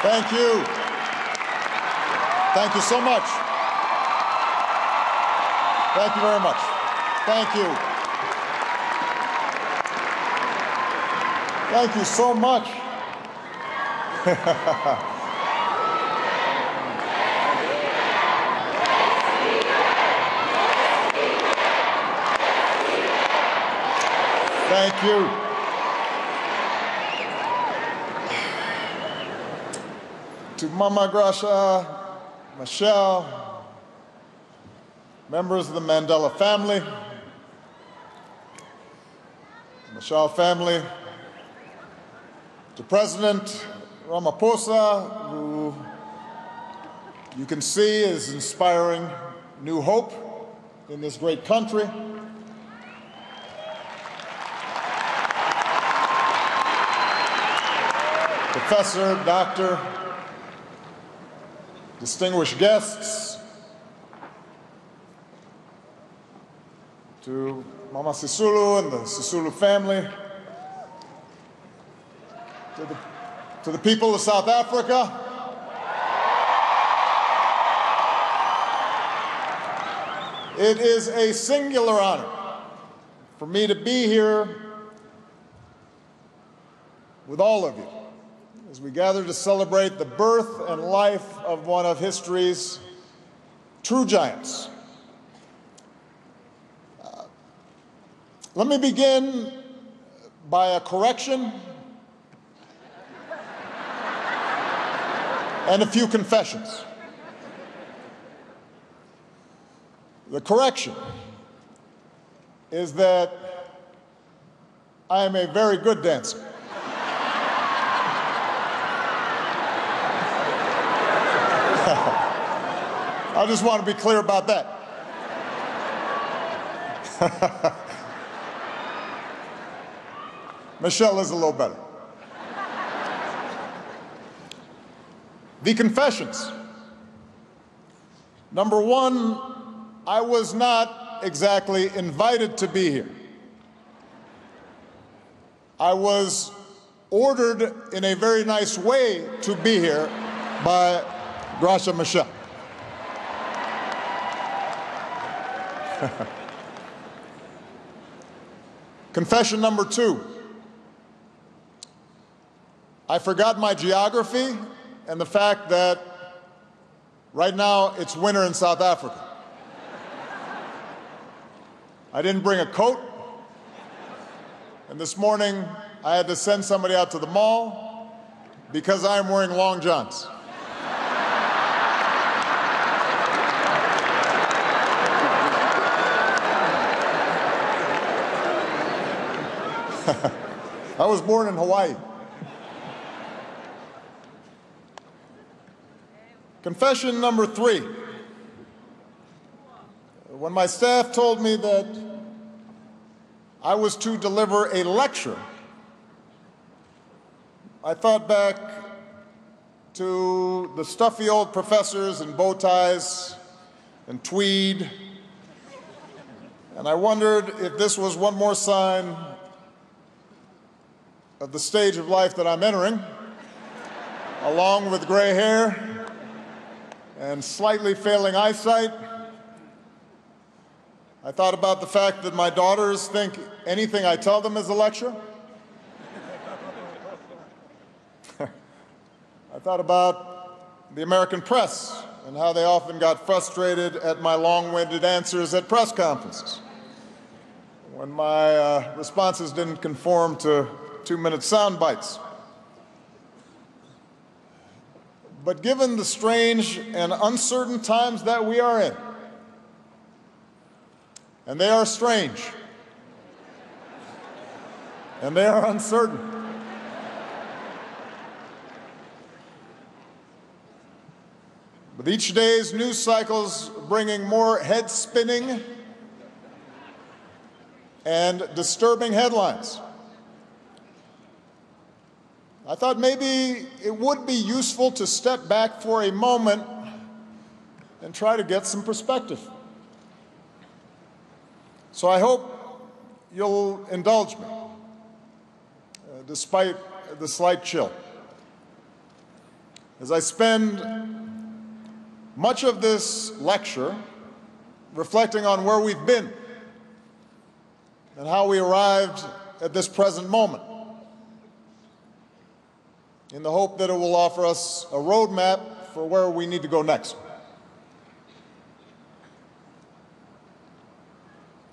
Thank you. Thank you so much. Thank you very much. Thank you. Thank you so much. Thank you. To Mama Gracia, Michelle, members of the Mandela family, Michelle family, to President Ramaphosa, who you can see is inspiring new hope in this great country. Professor, doctor, distinguished guests, to Mama Sisulu and the Sisulu family, to the people of South Africa, it is a singular honor for me to be here with all of you as we gather to celebrate the birth and life of one of history's true giants. Let me begin by a correction and a few confessions. The correction is that I am a very good dancer. I just want to be clear about that. Michelle is a little better. The confessions. Number one, I was not exactly invited to be here. I was ordered in a very nice way to be here by Gracia Michelle. Confession number two. I forgot my geography and the fact that right now it's winter in South Africa. I didn't bring a coat, and this morning I had to send somebody out to the mall because I'm wearing long johns. I was born in Hawaii. Confession number three. When my staff told me that I was to deliver a lecture, I thought back to the stuffy old professors in bow ties and tweed, and I wondered if this was one more sign of the stage of life that I'm entering, along with gray hair and slightly failing eyesight. I thought about the fact that my daughters think anything I tell them is a lecture. I thought about the American press and how they often got frustrated at my long-winded answers at press conferences when my responses didn't conform to 2-minute sound bites. But given the strange and uncertain times that we are in, and they are strange, and they are uncertain, with each day's news cycles bringing more head-spinning and disturbing headlines, I thought maybe it would be useful to step back for a moment and try to get some perspective. So I hope you'll indulge me, despite the slight chill. as I spend much of this lecture reflecting on where we've been and how we arrived at this present moment, in the hope that it will offer us a roadmap for where we need to go next.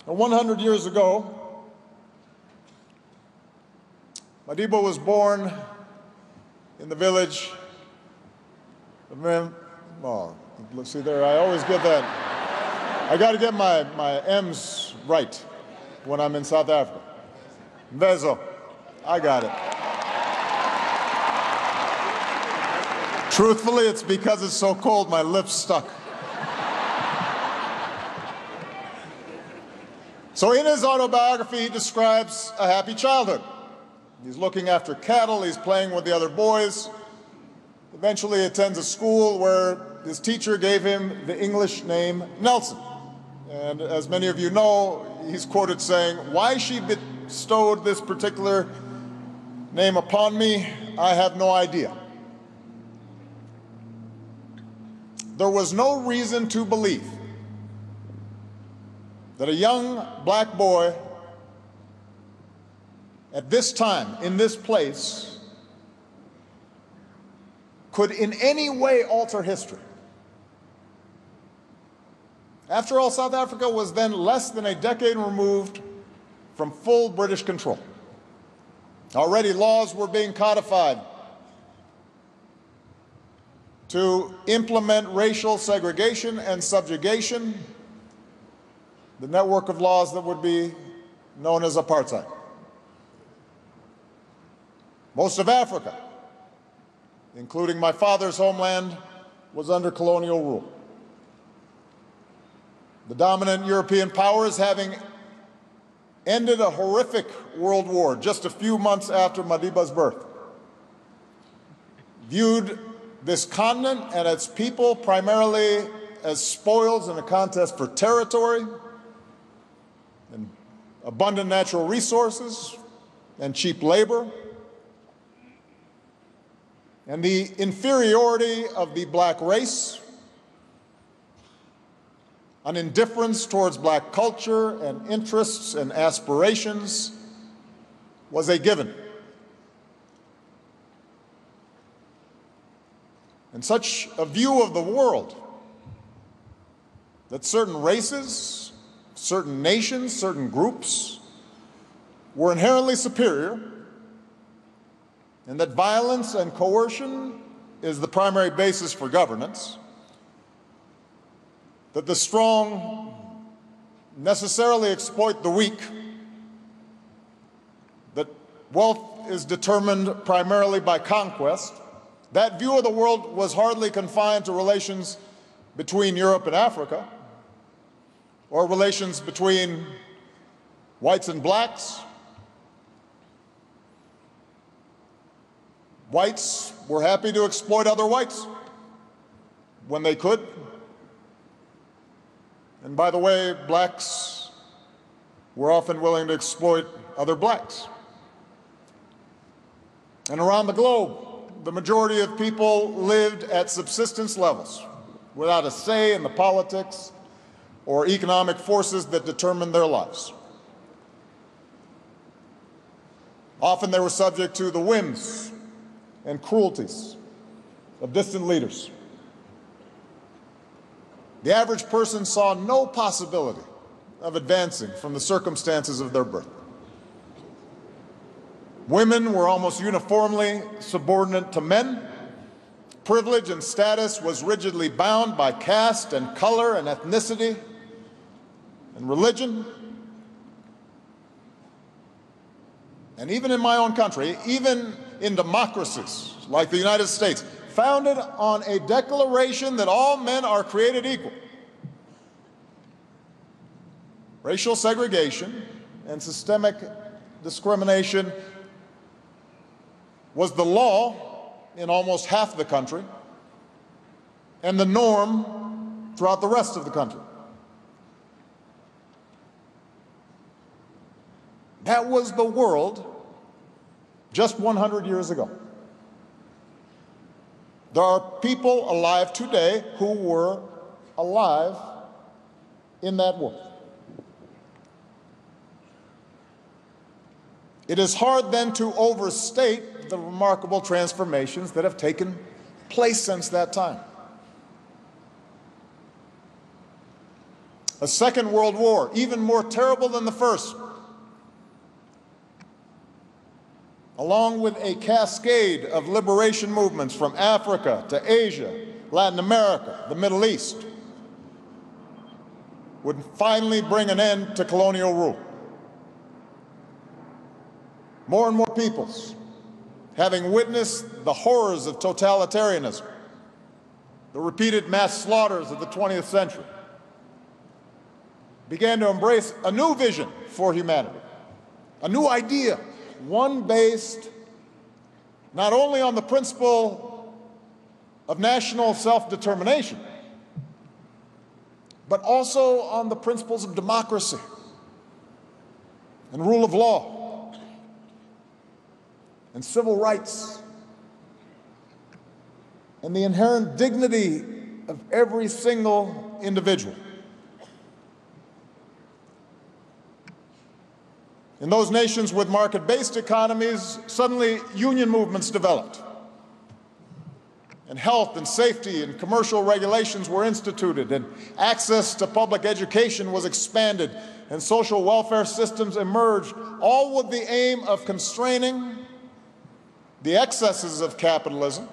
Now, 100 years ago, Madiba was born in the village of let's see there, I always get that. I got to get my M's right when I'm in South Africa. Mvezo, I got it. Truthfully, it's because it's so cold, my lips stuck. So in his autobiography, he describes a happy childhood. He's looking after cattle, he's playing with the other boys. Eventually he attends a school where his teacher gave him the English name Nelson. And as many of you know, he's quoted saying, "Why she bestowed this particular name upon me, I have no idea. There was no reason to believe that a young black boy at this time, in this place, could in any way alter history." After all, South Africa was then less than a decade removed from full British control. Already laws were being codified to implement racial segregation and subjugation, the network of laws that would be known as apartheid. Most of Africa, including my father's homeland, was under colonial rule. The dominant European powers, having ended a horrific world war just a few months after Madiba's birth, viewed this continent and its people primarily as spoils in a contest for territory and abundant natural resources and cheap labor, and the inferiority of the black race, an indifference towards black culture and interests and aspirations was a given. And such a view of the world, that certain races, certain nations, certain groups were inherently superior, and that violence and coercion is the primary basis for governance, that the strong necessarily exploit the weak, that wealth is determined primarily by conquest. That view of the world was hardly confined to relations between Europe and Africa, or relations between whites and blacks. Whites were happy to exploit other whites when they could. And by the way, blacks were often willing to exploit other blacks. And around the globe, the majority of people lived at subsistence levels, without a say in the politics or economic forces that determined their lives. Often they were subject to the whims and cruelties of distant leaders. The average person saw no possibility of advancing from the circumstances of their birth. Women were almost uniformly subordinate to men. Privilege and status was rigidly bound by caste and color and ethnicity and religion. And even in my own country, even in democracies like the United States, founded on a declaration that all men are created equal, racial segregation and systemic discrimination was the law in almost half the country and the norm throughout the rest of the country. That was the world just 100 years ago. There are people alive today who were alive in that war. It is hard then to overstate the remarkable transformations that have taken place since that time. A second world war, even more terrible than the first, along with a cascade of liberation movements from Africa to Asia, Latin America, the Middle East, would finally bring an end to colonial rule. More and more peoples, having witnessed the horrors of totalitarianism, the repeated mass slaughters of the 20th century, began to embrace a new vision for humanity, a new idea, one based not only on the principle of national self-determination, but also on the principles of democracy and rule of law and civil rights and the inherent dignity of every single individual. In those nations with market-based economies, suddenly union movements developed, and health and safety and commercial regulations were instituted, and access to public education was expanded, and social welfare systems emerged, all with the aim of constraining the excesses of capitalism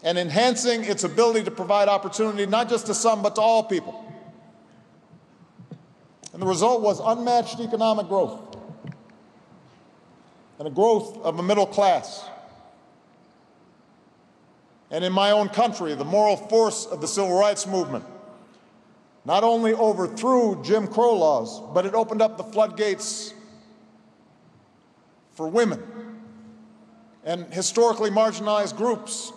and enhancing its ability to provide opportunity not just to some but to all people. And the result was unmatched economic growth and a growth of a middle class. And in my own country, the moral force of the civil rights movement not only overthrew Jim Crow laws, but it opened up the floodgates for women and historically marginalized groups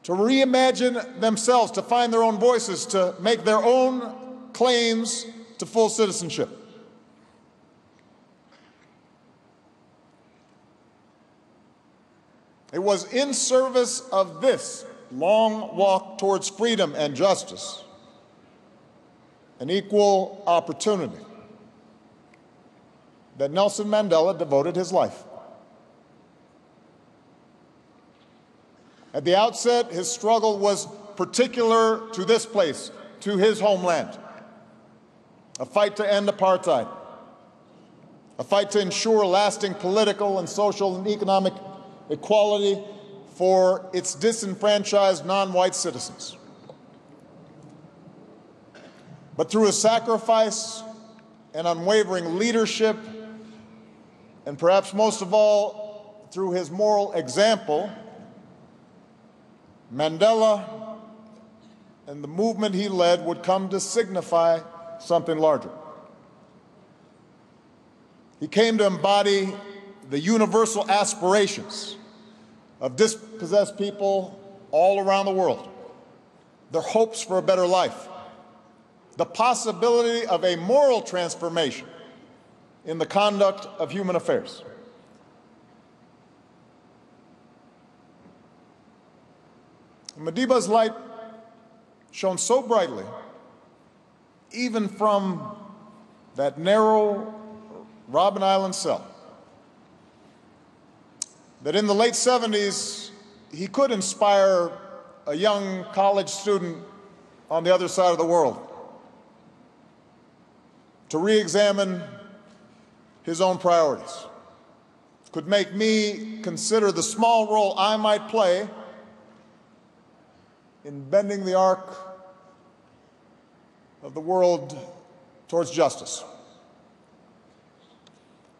to reimagine themselves, to find their own voices, to make their own claims to full citizenship. It was in service of this long walk towards freedom and justice and equal opportunity that Nelson Mandela devoted his life. At the outset, his struggle was particular to this place, to his homeland. A fight to end apartheid, a fight to ensure lasting political and social and economic equality for its disenfranchised non-white citizens. But through his sacrifice and unwavering leadership, and perhaps most of all through his moral example, Mandela and the movement he led would come to signify something larger. He came to embody the universal aspirations of dispossessed people all around the world, their hopes for a better life, the possibility of a moral transformation in the conduct of human affairs. Madiba's light shone so brightly, even from that narrow Robben Island cell, that in the late 70s, he could inspire a young college student on the other side of the world to re-examine his own priorities, could make me consider the small role I might play in bending the arc of the world towards justice.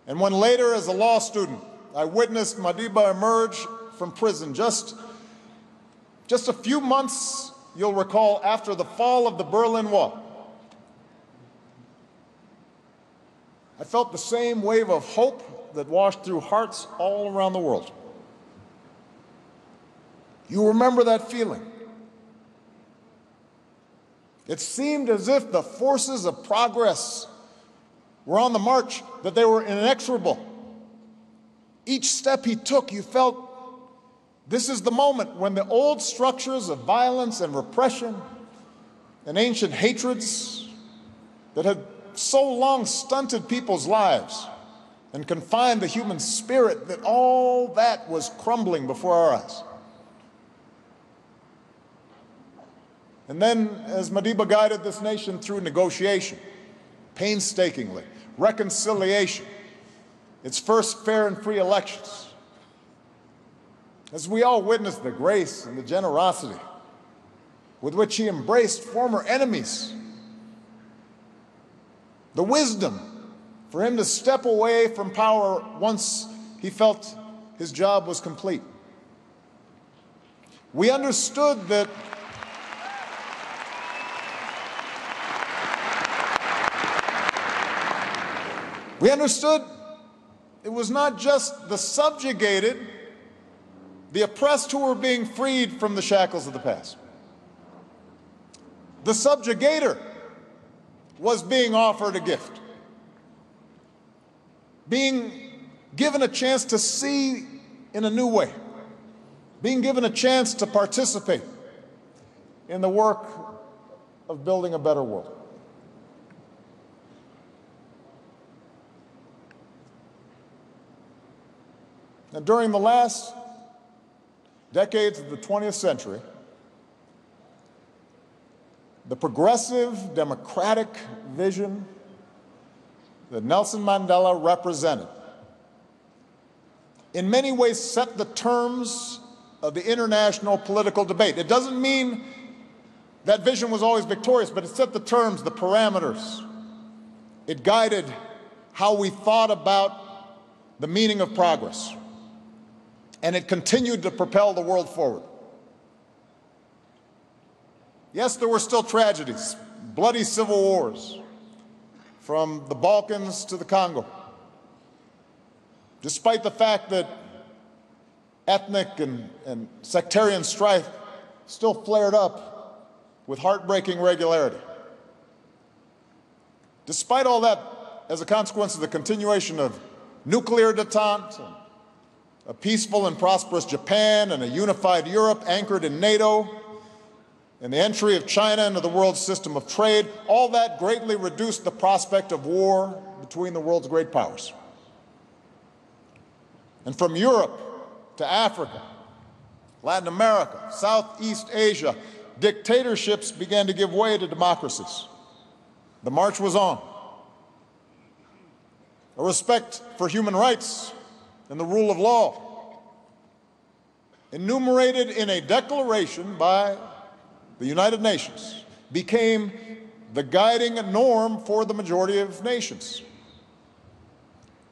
And when later, as a law student, I witnessed Madiba emerge from prison just a few months, you'll recall, after the fall of the Berlin Wall, I felt the same wave of hope that washed through hearts all around the world. You remember that feeling? It seemed as if the forces of progress were on the march, that they were inexorable. Each step he took, you felt This is the moment when the old structures of violence and repression and ancient hatreds that had so long stunted people's lives and confined the human spirit, that all that was crumbling before our eyes. And then, as Madiba guided this nation through negotiation, painstakingly, reconciliation, its first fair and free elections, as we all witnessed the grace and the generosity with which he embraced former enemies, the wisdom for him to step away from power once he felt his job was complete. We understood that it was not just the subjugated, the oppressed who were being freed from the shackles of the past. The subjugator was being offered a gift, being given a chance to see in a new way, being given a chance to participate in the work of building a better world. And during the last decades of the 20th century, the progressive democratic vision that Nelson Mandela represented in many ways set the terms of the international political debate. It doesn't mean that vision was always victorious, but it set the terms, the parameters. It guided how we thought about the meaning of progress. And it continued to propel the world forward. Yes, there were still tragedies, bloody civil wars, from the Balkans to the Congo. Despite the fact that ethnic and sectarian strife still flared up with heartbreaking regularity. Despite all that, as a consequence of the continuation of nuclear detente, a peaceful and prosperous Japan and a unified Europe anchored in NATO, and the entry of China into the world's system of trade, all that greatly reduced the prospect of war between the world's great powers. And from Europe to Africa, Latin America, Southeast Asia, dictatorships began to give way to democracies. The march was on. A respect for human rights and the rule of law, enumerated in a declaration by the United Nations, became the guiding norm for the majority of nations,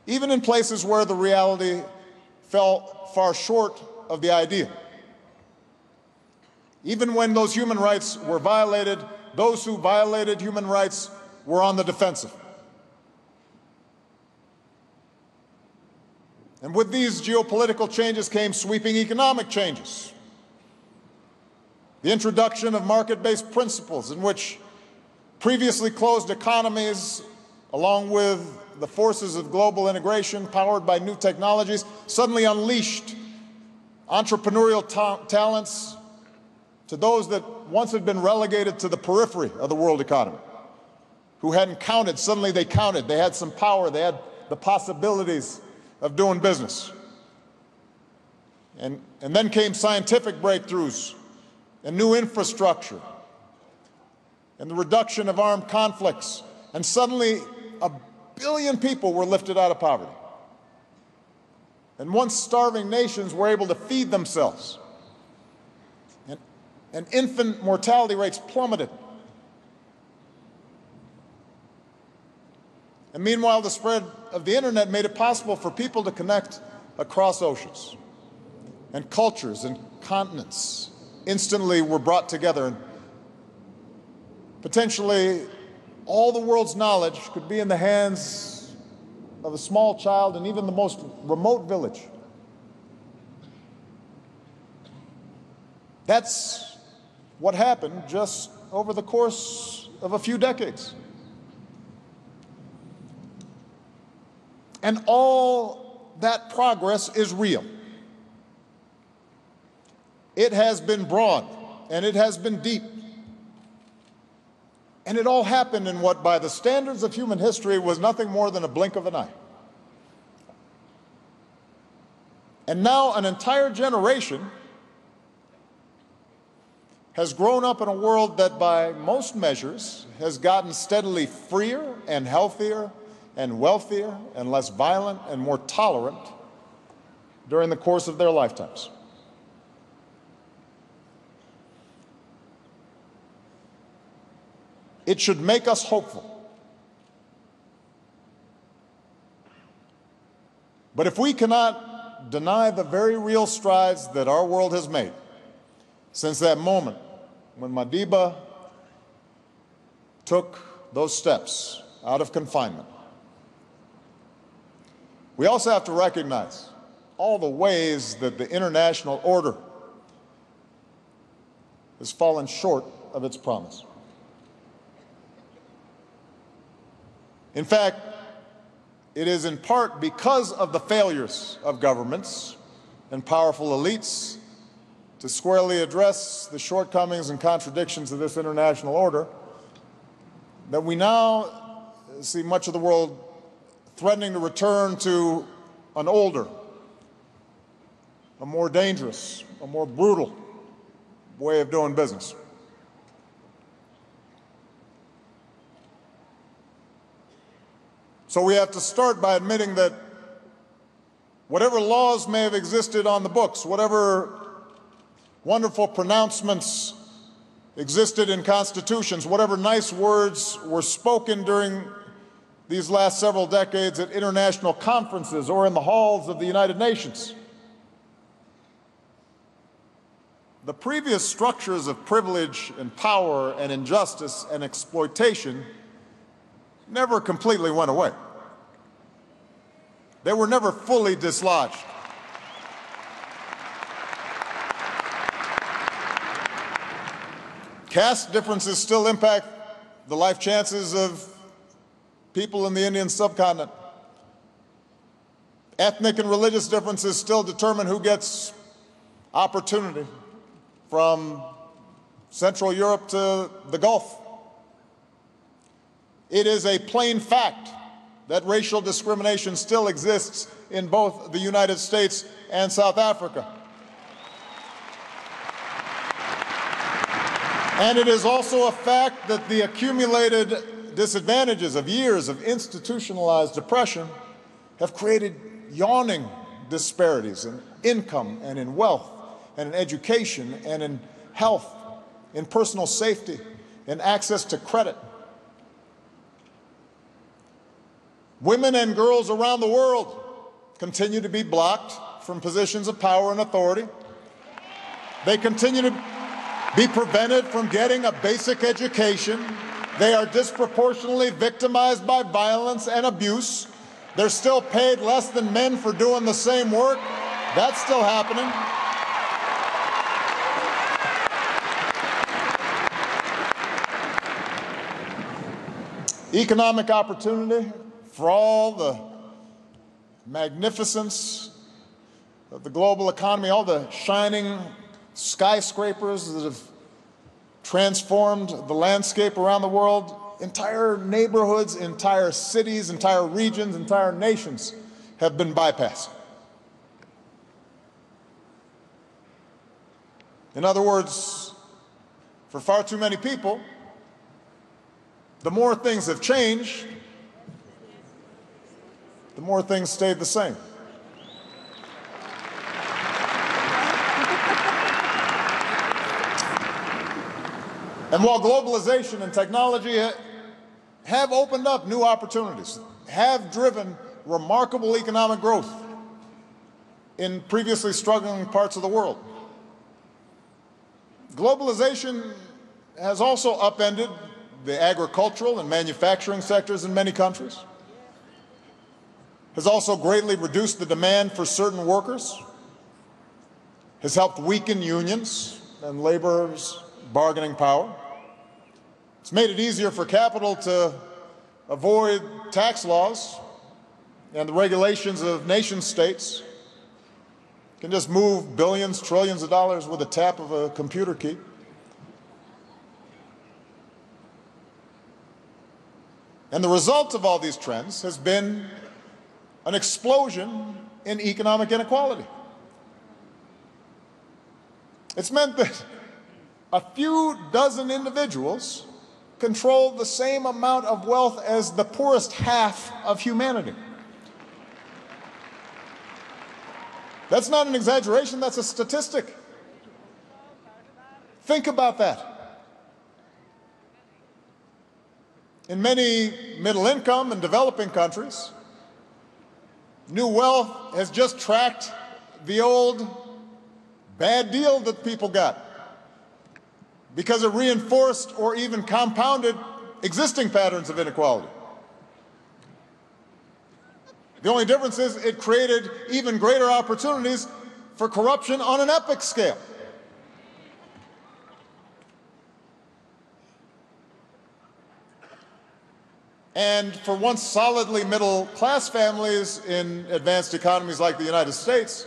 even in places where the reality fell far short of the ideal. Even when those human rights were violated, those who violated human rights were on the defensive. And with these geopolitical changes came sweeping economic changes. The introduction of market-based principles in which previously closed economies, along with the forces of global integration powered by new technologies, suddenly unleashed entrepreneurial talents to those that once had been relegated to the periphery of the world economy, who hadn't counted. Suddenly they counted. They had some power. They had the possibilities of doing business. And then came scientific breakthroughs and new infrastructure and the reduction of armed conflicts. And suddenly, 1 billion people were lifted out of poverty. And once starving nations were able to feed themselves. And infant mortality rates plummeted. And meanwhile, the spread of the internet made it possible for people to connect across oceans. And cultures and continents instantly were brought together. And potentially, all the world's knowledge could be in the hands of a small child in even the most remote village. That's what happened just over the course of a few decades. And all that progress is real. It has been broad, and it has been deep. And it all happened in what, by the standards of human history, was nothing more than a blink of an eye. And now an entire generation has grown up in a world that, by most measures, has gotten steadily freer and healthier and wealthier and less violent and more tolerant during the course of their lifetimes. It should make us hopeful. But if we cannot deny the very real strides that our world has made since that moment when Madiba took those steps out of confinement, we also have to recognize all the ways that the international order has fallen short of its promise. In fact, it is in part because of the failures of governments and powerful elites to squarely address the shortcomings and contradictions of this international order that we now see much of the world threatening to return to an older, a more dangerous, a more brutal way of doing business. So we have to start by admitting that whatever laws may have existed on the books, whatever wonderful pronouncements existed in constitutions, whatever nice words were spoken during these last several decades at international conferences or in the halls of the United Nations, the previous structures of privilege and power and injustice and exploitation never completely went away. They were never fully dislodged. Caste differences still impact the life chances of people in the Indian subcontinent. Ethnic and religious differences still determine who gets opportunity, from Central Europe to the Gulf. It is a plain fact that racial discrimination still exists in both the United States and South Africa. And it is also a fact that the accumulated disadvantages of years of institutionalized oppression have created yawning disparities in income and in wealth and in education and in health, in personal safety, in access to credit. Women and girls around the world continue to be blocked from positions of power and authority. They continue to be prevented from getting a basic education. They are disproportionately victimized by violence and abuse. They're still paid less than men for doing the same work. That's still happening. Economic opportunity, for all the magnificence of the global economy, all the shining skyscrapers that have transformed the landscape around the world, entire neighborhoods, entire cities, entire regions, entire nations have been bypassed. In other words, for far too many people, the more things have changed, the more things stayed the same. And while globalization and technology have opened up new opportunities, have driven remarkable economic growth in previously struggling parts of the world, globalization has also upended the agricultural and manufacturing sectors in many countries, has also greatly reduced the demand for certain workers, has helped weaken unions and laborers' bargaining power. It's made it easier for capital to avoid tax laws and the regulations of nation states. can just move billions, trillions of dollars with a tap of a computer key. And the result of all these trends has been an explosion in economic inequality. It's meant that a few dozen individuals control the same amount of wealth as the poorest half of humanity. That's not an exaggeration, that's a statistic. Think about that. In many middle-income and developing countries, new wealth has just tracked the old bad deal that people got because it reinforced or even compounded existing patterns of inequality. The only difference is it created even greater opportunities for corruption on an epic scale. And for once solidly middle-class families in advanced economies like the United States,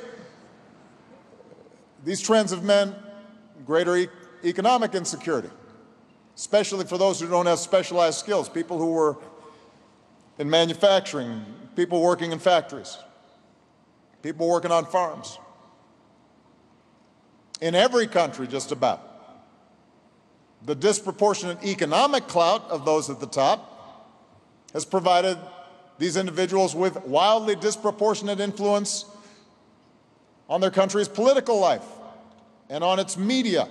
these trends have meant greater economic insecurity, especially for those who don't have specialized skills, people who were in manufacturing, people working in factories, people working on farms. In every country, just about, the disproportionate economic clout of those at the top has provided these individuals with wildly disproportionate influence on their country's political life and on its media,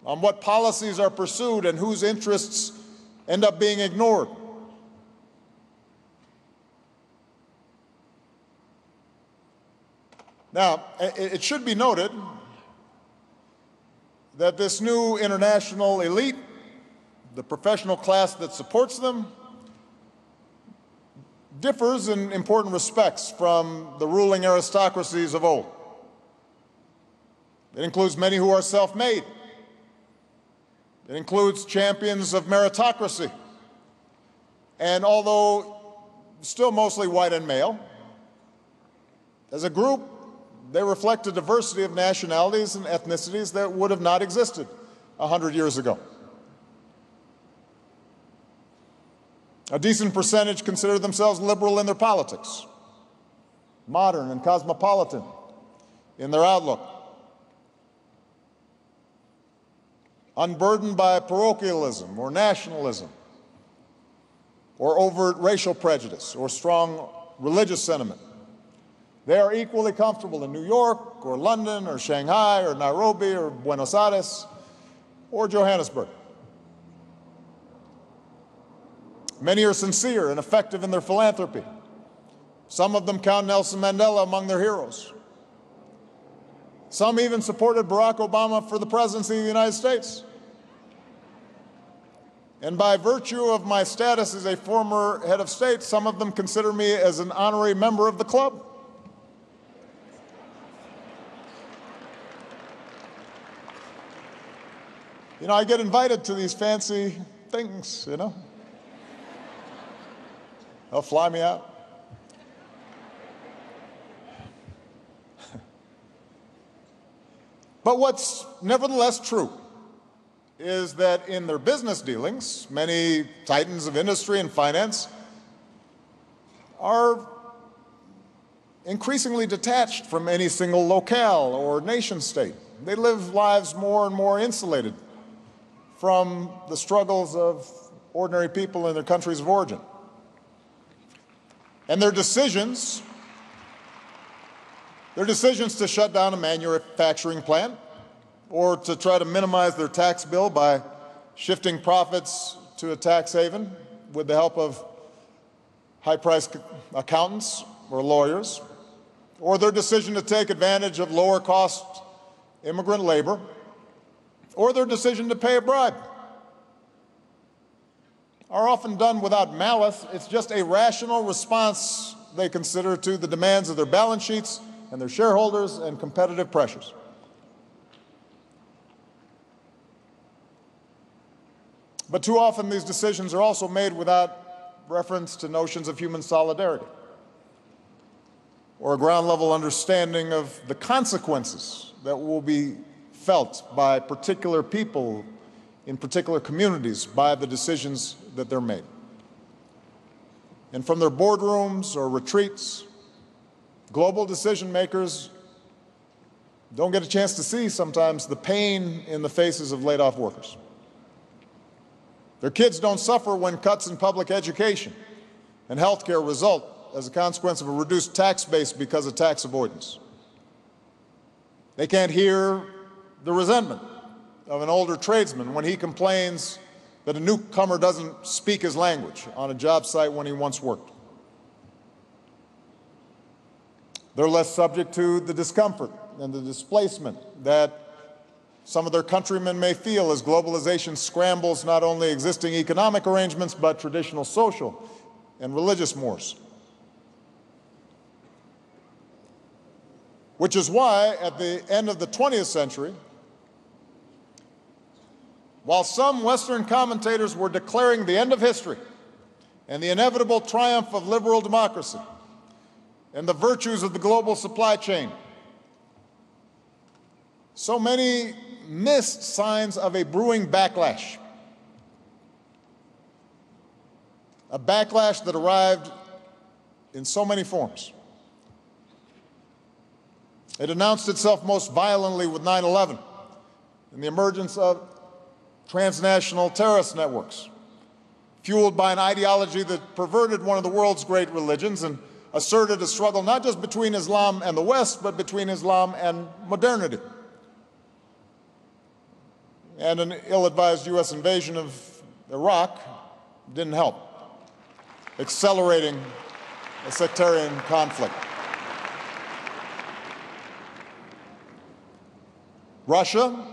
on what policies are pursued and whose interests end up being ignored. Now, it should be noted that this new international elite, the professional class that supports them, differs in important respects from the ruling aristocracies of old. It includes many who are self-made. It includes champions of meritocracy. And although still mostly white and male, as a group, they reflect a diversity of nationalities and ethnicities that would have not existed 100 years ago. A decent percentage consider themselves liberal in their politics, modern and cosmopolitan in their outlook, unburdened by parochialism or nationalism or overt racial prejudice or strong religious sentiment. They are equally comfortable in New York or London or Shanghai or Nairobi or Buenos Aires or Johannesburg. Many are sincere and effective in their philanthropy. Some of them count Nelson Mandela among their heroes. Some even supported Barack Obama for the presidency of the United States. And by virtue of my status as a former head of state, some of them consider me as an honorary member of the club. You know, I get invited to these fancy things, you know. They'll fly me out. But what's nevertheless true is that in their business dealings, many titans of industry and finance are increasingly detached from any single locale or nation state. They live lives more and more insulated from the struggles of ordinary people in their countries of origin. And their decisions to shut down a manufacturing plant or to try to minimize their tax bill by shifting profits to a tax haven with the help of high-priced accountants or lawyers, or their decision to take advantage of lower-cost immigrant labor, or their decision to pay a bribe, are often done without malice. It's just a rational response they consider to the demands of their balance sheets and their shareholders and competitive pressures. But too often these decisions are also made without reference to notions of human solidarity or a ground-level understanding of the consequences that will be felt by particular people in particular communities by the decisions that they're made. And from their boardrooms or retreats, global decision makers don't get a chance to see sometimes the pain in the faces of laid-off workers. Their kids don't suffer when cuts in public education and health care result as a consequence of a reduced tax base because of tax avoidance. They can't hear the resentment of an older tradesman when he complains that a newcomer doesn't speak his language on a job site when he once worked. They're less subject to the discomfort and the displacement that some of their countrymen may feel as globalization scrambles not only existing economic arrangements, but traditional social and religious mores. Which is why, at the end of the 20th century, while some Western commentators were declaring the end of history and the inevitable triumph of liberal democracy and the virtues of the global supply chain, so many missed signs of a brewing backlash. A backlash that arrived in so many forms. It announced itself most violently with 9/11 and the emergence of transnational terrorist networks, fueled by an ideology that perverted one of the world's great religions and asserted a struggle not just between Islam and the West, but between Islam and modernity. And an ill-advised U.S. invasion of Iraq didn't help, accelerating a sectarian conflict. Russia,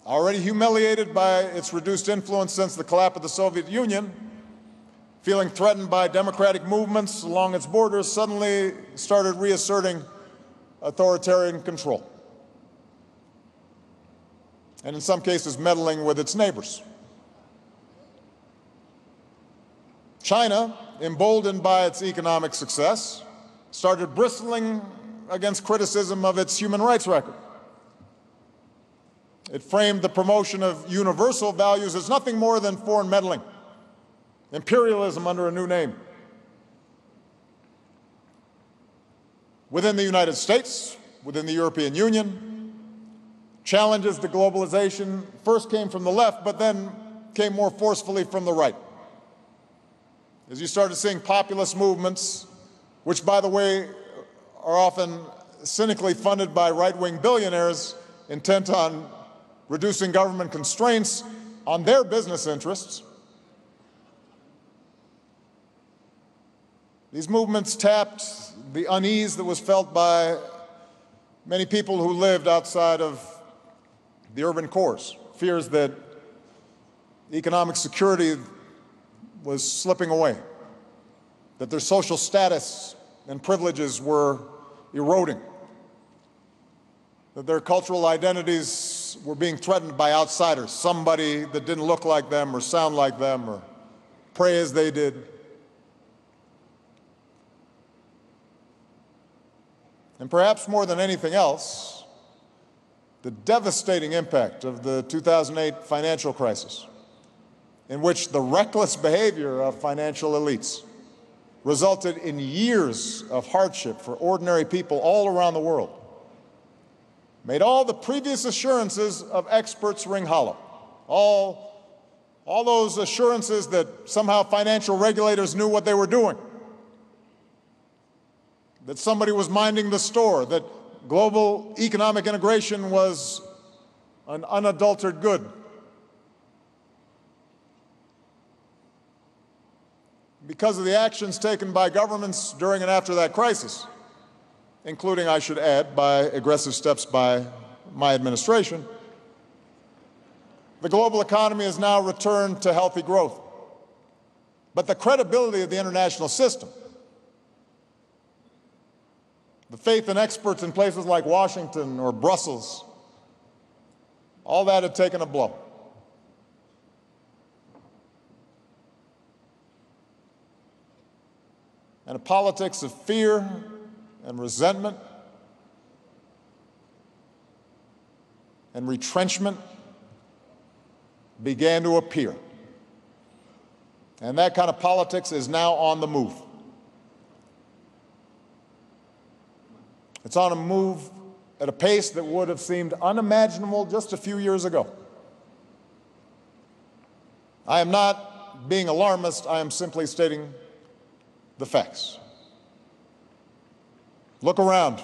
already humiliated by its reduced influence since the collapse of the Soviet Union, feeling threatened by democratic movements along its borders, suddenly started reasserting authoritarian control, and in some cases meddling with its neighbors. China, emboldened by its economic success, started bristling against criticism of its human rights record. It framed the promotion of universal values as nothing more than foreign meddling, imperialism under a new name. Within the United States, within the European Union, challenges to globalization first came from the left, but then came more forcefully from the right. As you started seeing populist movements, which, by the way, are often cynically funded by right-wing billionaires intent on reducing government constraints on their business interests. These movements tapped the unease that was felt by many people who lived outside of the urban cores, fears that economic security was slipping away, that their social status and privileges were eroding, that their cultural identities were being threatened by outsiders, somebody that didn't look like them or sound like them or pray as they did. And perhaps more than anything else, the devastating impact of the 2008 financial crisis, in which the reckless behavior of financial elites resulted in years of hardship for ordinary people all around the world, made all the previous assurances of experts ring hollow. All those assurances that somehow financial regulators knew what they were doing, that somebody was minding the store, that global economic integration was an unadulterated good. Because of the actions taken by governments during and after that crisis, including, I should add, by aggressive steps by my administration, the global economy has now returned to healthy growth. But the credibility of the international system, the faith in experts in places like Washington or Brussels, all that had taken a blow. And a politics of fear and resentment and retrenchment began to appear. And that kind of politics is now on the move. It's on a move at a pace that would have seemed unimaginable just a few years ago. I am not being alarmist, I am simply stating the facts. Look around.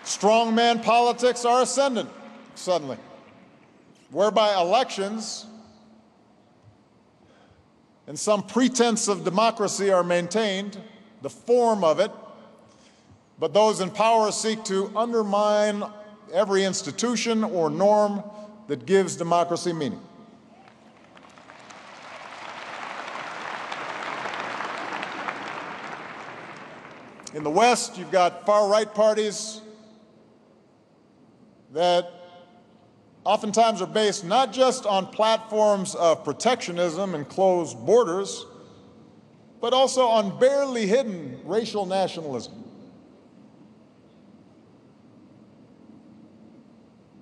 Strongman politics are ascendant suddenly, whereby elections and some pretense of democracy are maintained, the form of it, but those in power seek to undermine every institution or norm that gives democracy meaning. In the West, you've got far-right parties that oftentimes are based not just on platforms of protectionism and closed borders, but also on barely hidden racial nationalism.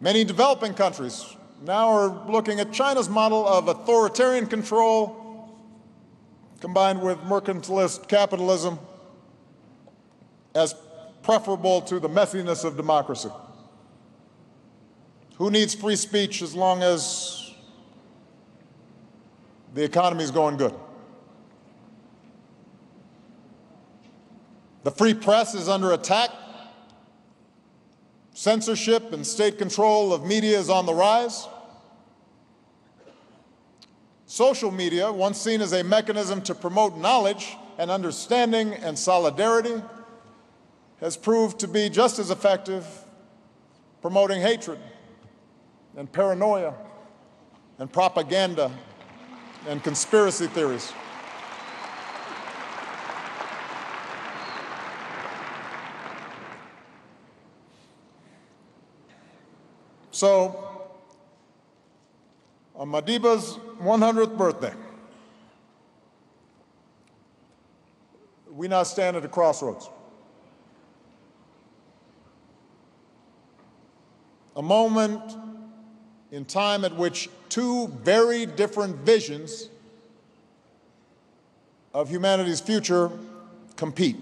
Many developing countries now are looking at China's model of authoritarian control combined with mercantilist capitalism as preferable to the messiness of democracy. Who needs free speech as long as the economy is going good? The free press is under attack. Censorship and state control of media is on the rise. Social media, once seen as a mechanism to promote knowledge and understanding and solidarity, has proved to be just as effective promoting hatred and paranoia and propaganda and conspiracy theories. So, on Madiba's 100th birthday, we now stand at a crossroads. A moment in time at which two very different visions of humanity's future compete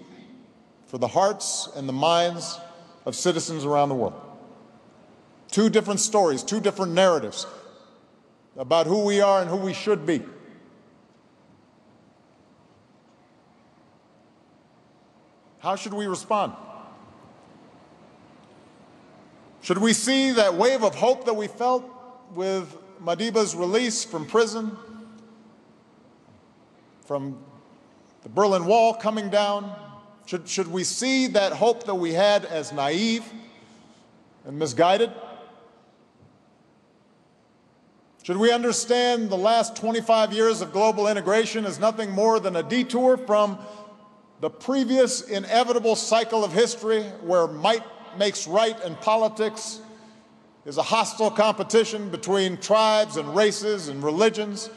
for the hearts and the minds of citizens around the world. Two different stories, two different narratives about who we are and who we should be. How should we respond? Should we see that wave of hope that we felt with Madiba's release from prison, from the Berlin Wall coming down? Should we see that hope that we had as naive and misguided? Should we understand the last 25 years of global integration as nothing more than a detour from the previous inevitable cycle of history where might makes right and politics is a hostile competition between tribes and races and religions,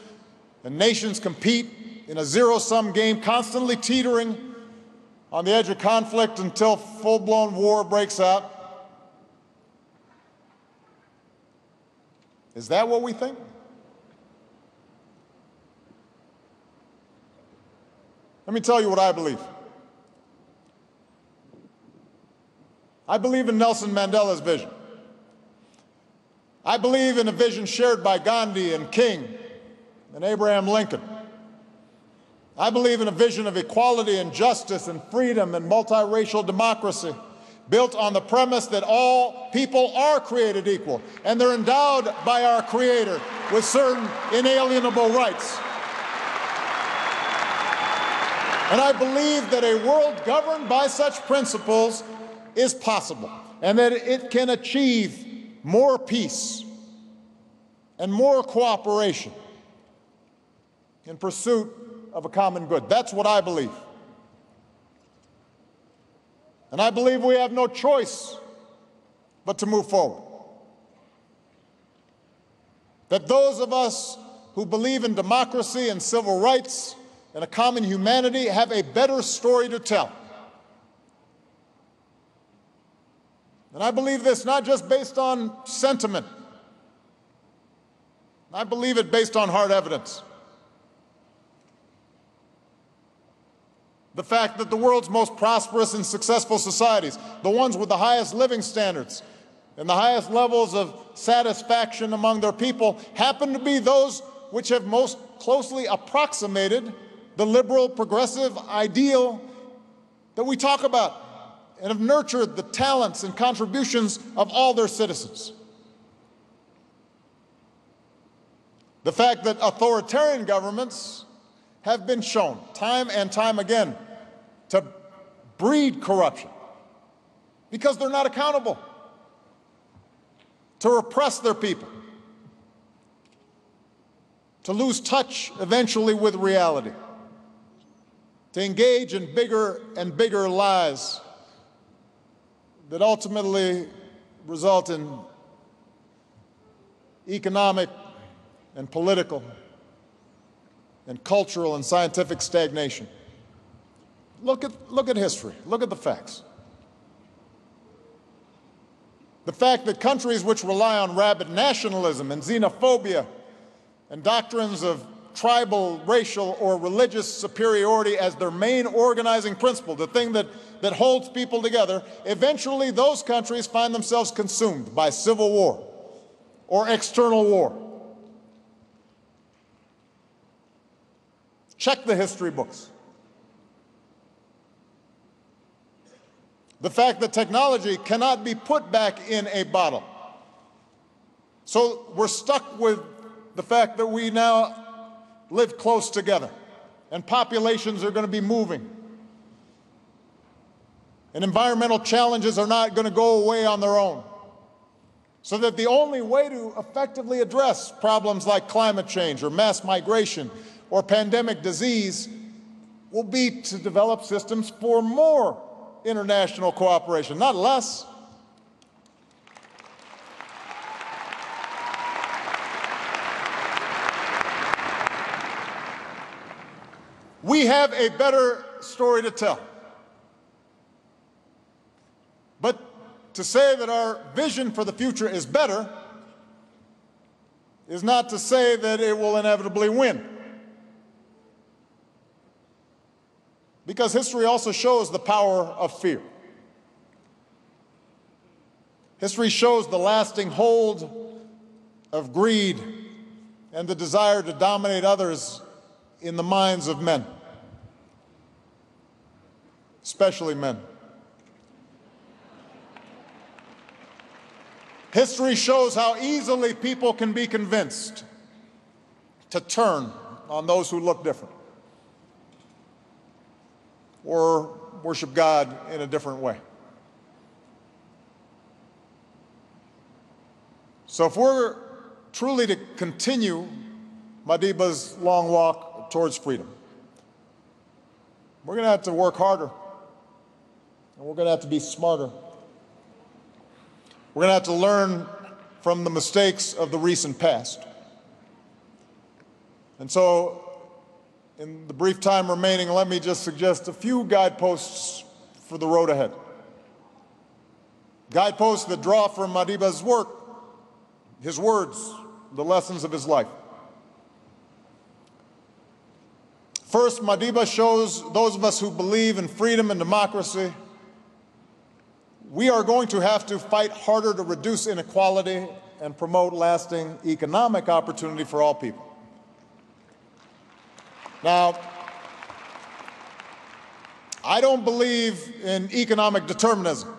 and nations compete in a zero-sum game, constantly teetering on the edge of conflict until full-blown war breaks out? Is that what we think? Let me tell you what I believe. I believe in Nelson Mandela's vision. I believe in a vision shared by Gandhi and King and Abraham Lincoln. I believe in a vision of equality and justice and freedom and multiracial democracy built on the premise that all people are created equal and they're endowed by our Creator with certain inalienable rights. And I believe that a world governed by such principles is possible and that it can achieve more peace and more cooperation in pursuit of a common good. That's what I believe. And I believe we have no choice but to move forward. That those of us who believe in democracy and civil rights and a common humanity have a better story to tell And I believe this not just based on sentiment. I believe it based on hard evidence. The fact that the world's most prosperous and successful societies, the ones with the highest living standards and the highest levels of satisfaction among their people, happen to be those which have most closely approximated the liberal progressive ideal that we talk about, and have nurtured the talents and contributions of all their citizens. The fact that authoritarian governments have been shown time and time again to breed corruption because they're not accountable, to repress their people, to lose touch eventually with reality, to engage in bigger and bigger lies that ultimately result in economic and political and cultural and scientific stagnation. Look at history. Look at the facts. The fact that countries which rely on rabid nationalism and xenophobia and doctrines of tribal, racial, or religious superiority as their main organizing principle, the thing that holds people together, eventually those countries find themselves consumed by civil war or external war. Check the history books. The fact that technology cannot be put back in a bottle. So we're stuck with the fact that we now live close together, and populations are going to be moving. And environmental challenges are not going to go away on their own. So that the only way to effectively address problems like climate change or mass migration or pandemic disease will be to develop systems for more international cooperation, not less. We have a better story to tell. But to say that our vision for the future is better is not to say that it will inevitably win. Because history also shows the power of fear. History shows the lasting hold of greed and the desire to dominate others in the minds of men, especially men. History shows how easily people can be convinced to turn on those who look different or worship God in a different way. So if we're truly to continue Madiba's long walk towards freedom, we're going to have to work harder, and we're going to have to be smarter. We're going to have to learn from the mistakes of the recent past. And so, in the brief time remaining, let me just suggest a few guideposts for the road ahead. Guideposts that draw from Madiba's work, his words, the lessons of his life. First, Madiba shows those of us who believe in freedom and democracy, we are going to have to fight harder to reduce inequality and promote lasting economic opportunity for all people. Now, I don't believe in economic determinism.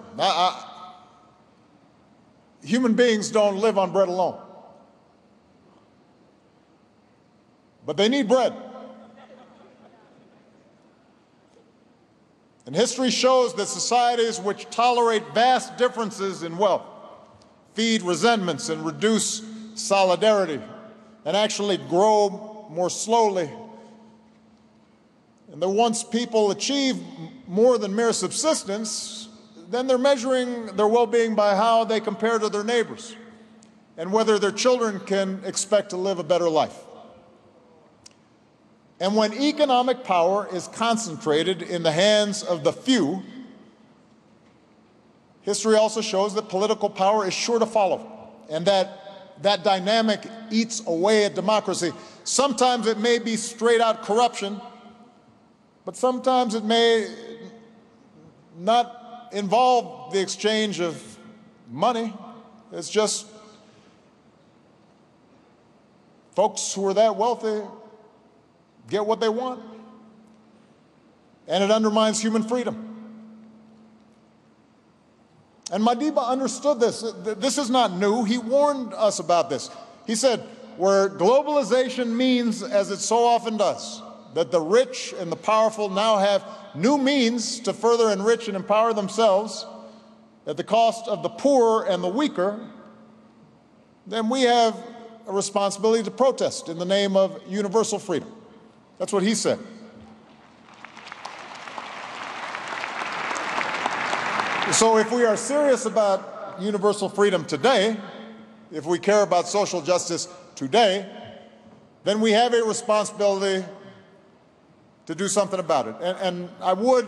Human beings don't live on bread alone. But they need bread. And history shows that societies which tolerate vast differences in wealth feed resentments and reduce solidarity and actually grow more slowly. And that once people achieve more than mere subsistence, then they're measuring their well-being by how they compare to their neighbors and whether their children can expect to live a better life. And when economic power is concentrated in the hands of the few, history also shows that political power is sure to follow, and that dynamic eats away at democracy. Sometimes it may be straight-out corruption, but sometimes it may not involve the exchange of money. It's just folks who are that wealthy get what they want, and it undermines human freedom. And Madiba understood this. This is not new. He warned us about this. He said, where globalization means, as it so often does, that the rich and the powerful now have new means to further enrich and empower themselves at the cost of the poor and the weaker, then we have a responsibility to protest in the name of universal freedom. That's what he said. So if we are serious about universal freedom today, if we care about social justice today, then we have a responsibility to do something about it. And I would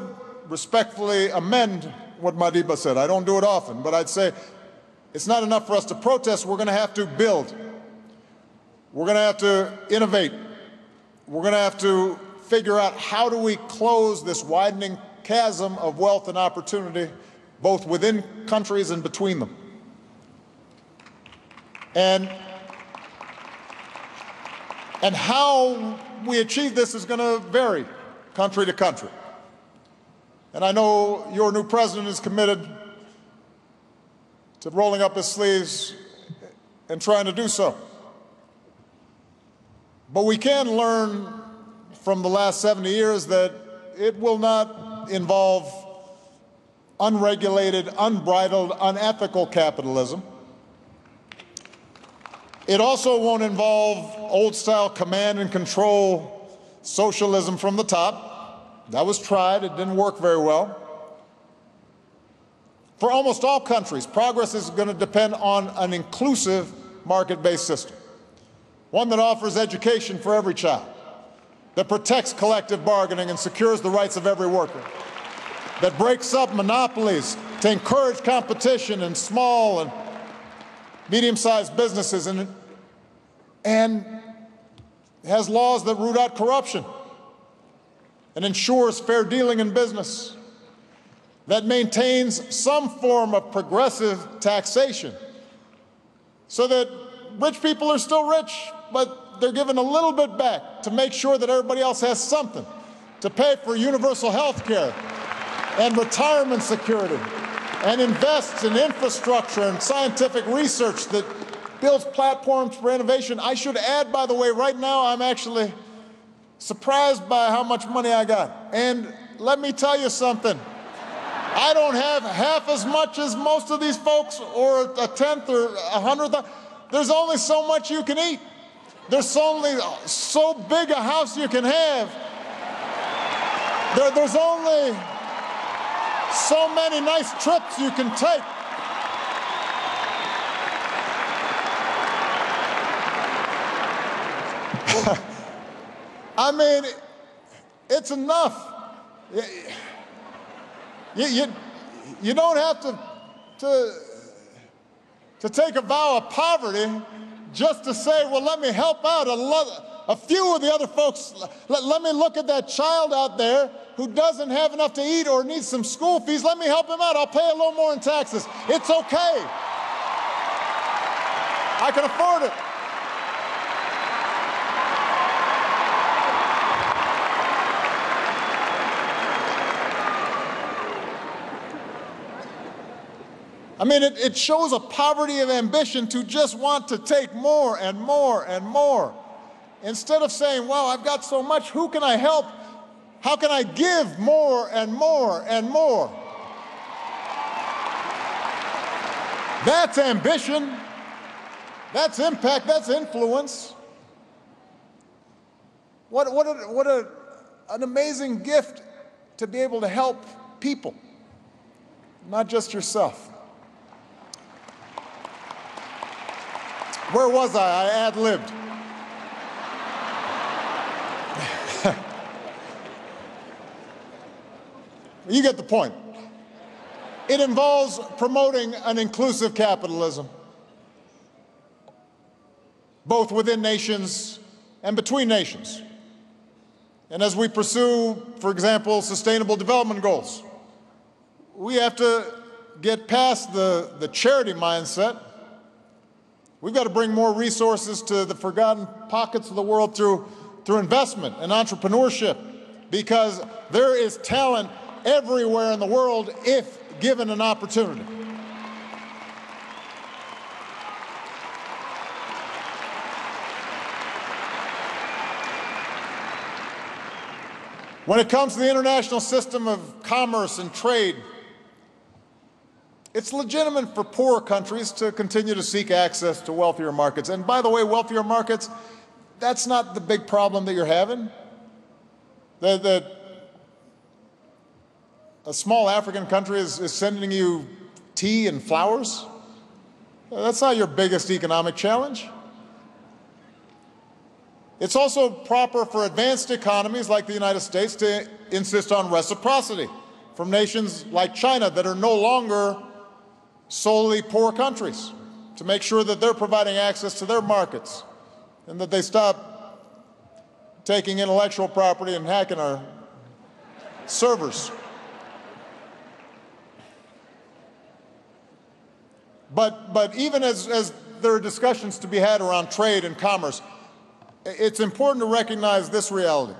respectfully amend what Madiba said. I don't do it often, but I'd say it's not enough for us to protest. We're going to have to build. We're going to have to innovate. We're going to have to figure out how do we close this widening chasm of wealth and opportunity, both within countries and between them. And how we achieve this is going to vary country to country. And I know your new president is committed to rolling up his sleeves and trying to do so. But we can learn from the last 70 years that it will not involve unregulated, unbridled, unethical capitalism. It also won't involve old-style command and control socialism from the top. That was tried. It didn't work very well. For almost all countries, progress is going to depend on an inclusive market-based system, one that offers education for every child, that protects collective bargaining and secures the rights of every worker, that breaks up monopolies to encourage competition in small and medium-sized businesses, and has laws that root out corruption and ensures fair dealing in business, that maintains some form of progressive taxation so that rich people are still rich, but they're given a little bit back to make sure that everybody else has something to pay for universal health care and retirement security, and invests in infrastructure and scientific research that builds platforms for innovation. I should add, by the way, right now I'm actually surprised by how much money I got. And let me tell you something. I don't have half as much as most of these folks, or a tenth or 100th. There's only so much you can eat. There's only so big a house you can have. There's only so many nice trips you can take. I mean, it's enough. You don't have to take a vow of poverty just to say, well, let me help out a few of the other folks. Let me look at that child out there who doesn't have enough to eat or needs some school fees. Let me help him out. I'll pay a little more in taxes. It's okay. I can afford it. I mean, it shows a poverty of ambition to just want to take more and more and more. Instead of saying, wow, I've got so much, who can I help? How can I give more and more and more? That's ambition. That's impact. That's influence. What an amazing gift to be able to help people, not just yourself. Where was I? I ad-libbed. You get the point. it involves promoting an inclusive capitalism, both within nations and between nations. And as we pursue, for example, sustainable development goals, we have to get past the charity mindset. We've got to bring more resources to the forgotten pockets of the world through investment and entrepreneurship, because there is talent everywhere in the world if given an opportunity. When it comes to the international system of commerce and trade, it's legitimate for poorer countries to continue to seek access to wealthier markets. And by the way, wealthier markets, that's not the big problem that you're having. A small African country is sending you tea and flowers. That's not your biggest economic challenge. It's also proper for advanced economies like the United States to insist on reciprocity from nations like China that are no longer solely poor countries, to make sure that they're providing access to their markets and that they stop taking intellectual property and hacking our servers. But even as there are discussions to be had around trade and commerce, it's important to recognize this reality.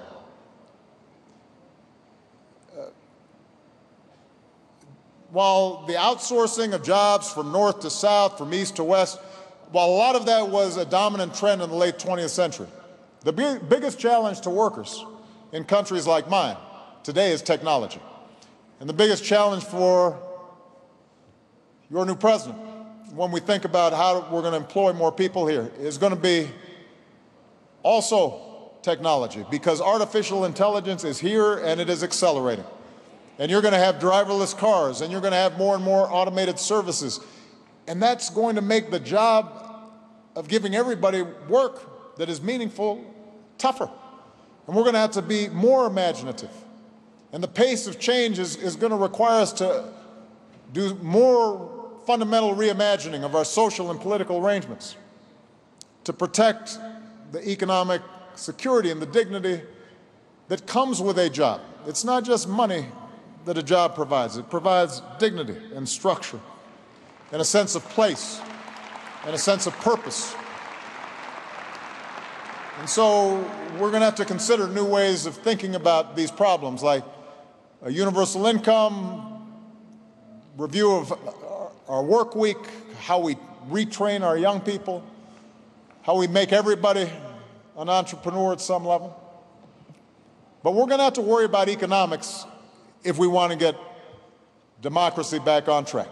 While the outsourcing of jobs from north to south, from east to west, while a lot of that was a dominant trend in the late 20th century, the biggest challenge to workers in countries like mine today is technology. And the biggest challenge for your new president, when we think about how we're going to employ more people here, is going to be also technology, because artificial intelligence is here and it is accelerating. And you're going to have driverless cars, and you're going to have more and more automated services. And that's going to make the job of giving everybody work that is meaningful tougher. And we're going to have to be more imaginative. And the pace of change is going to require us to do more fundamental reimagining of our social and political arrangements to protect the economic security and the dignity that comes with a job. It's not just money that a job provides. It provides dignity and structure and a sense of place and a sense of purpose. And so we're going to have to consider new ways of thinking about these problems, like a universal income, review of our work week, how we retrain our young people, how we make everybody an entrepreneur at some level. But we're going to have to worry about economics if we want to get democracy back on track.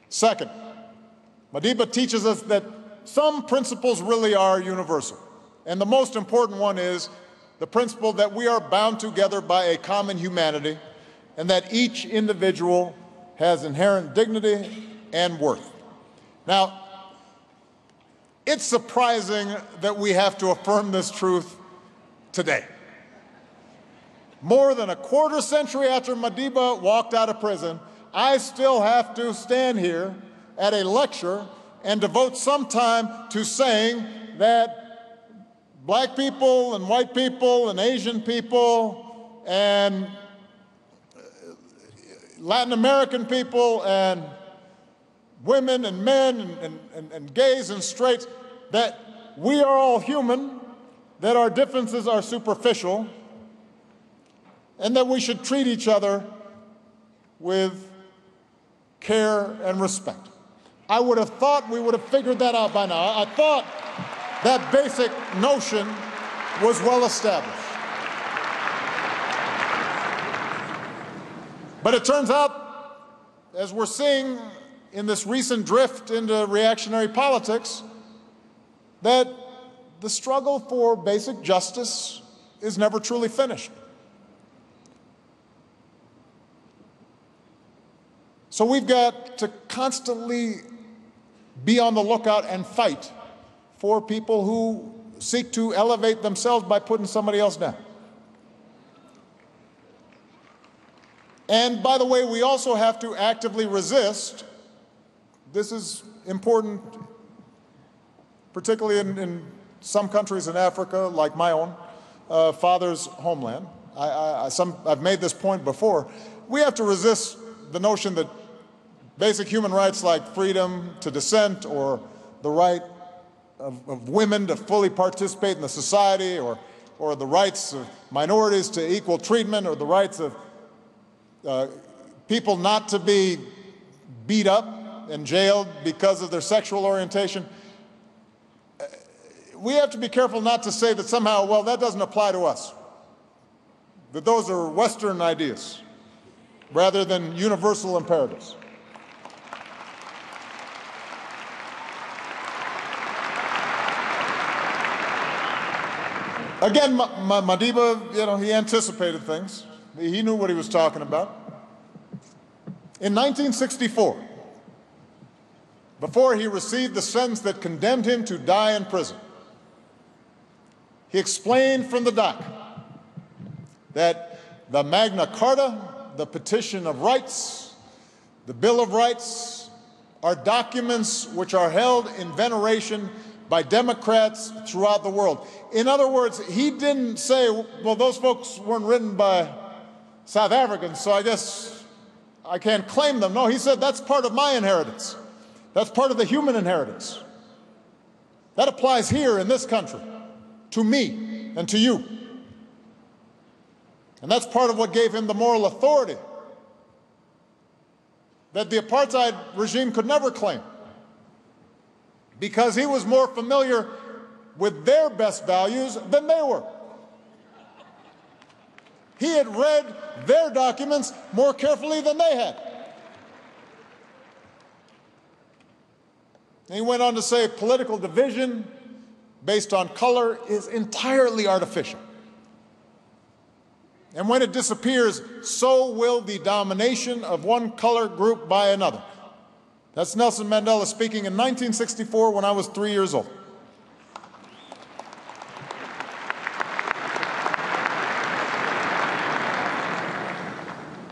Second, Madiba teaches us that some principles really are universal. And the most important one is the principle that we are bound together by a common humanity and that each individual has inherent dignity and worth. Now, it's surprising that we have to affirm this truth today. More than a quarter century after Madiba walked out of prison, I still have to stand here at a lecture and devote some time to saying that black people and white people and Asian people and Latin American people and women and men and gays and straights, that we are all human, that our differences are superficial, and that we should treat each other with care and respect. I would have thought we would have figured that out by now. I thought that basic notion was well established. But it turns out, as we're seeing in this recent drift into reactionary politics, that the struggle for basic justice is never truly finished. So we've got to constantly be on the lookout and fight for people who seek to elevate themselves by putting somebody else down. And by the way, we also have to actively resist. This is important, particularly in some countries in Africa, like my own father's homeland. I've made this point before. We have to resist the notion that basic human rights like freedom to dissent or the right of women to fully participate in the society or the rights of minorities to equal treatment or the rights of people not to be beat up and jailed because of their sexual orientation. We have to be careful not to say that somehow, well, that doesn't apply to us, that those are Western ideas rather than universal imperatives. Again, Madiba, he anticipated things. He knew what he was talking about. In 1964, before he received the sentence that condemned him to die in prison, he explained from the dock that the Magna Carta, the Petition of Rights, the Bill of Rights are documents which are held in veneration by Democrats throughout the world. In other words, he didn't say, well, those folks weren't written by South Africans, so I guess I can't claim them. No, he said that's part of my inheritance. That's part of the human inheritance. That applies here in this country, to me and to you. And that's part of what gave him the moral authority that the apartheid regime could never claim, because he was more familiar with their best values than they were. He had read their documents more carefully than they had. And he went on to say political division based on color is entirely artificial. And when it disappears, so will the domination of one color group by another. That's Nelson Mandela speaking in 1964 when I was 3 years old.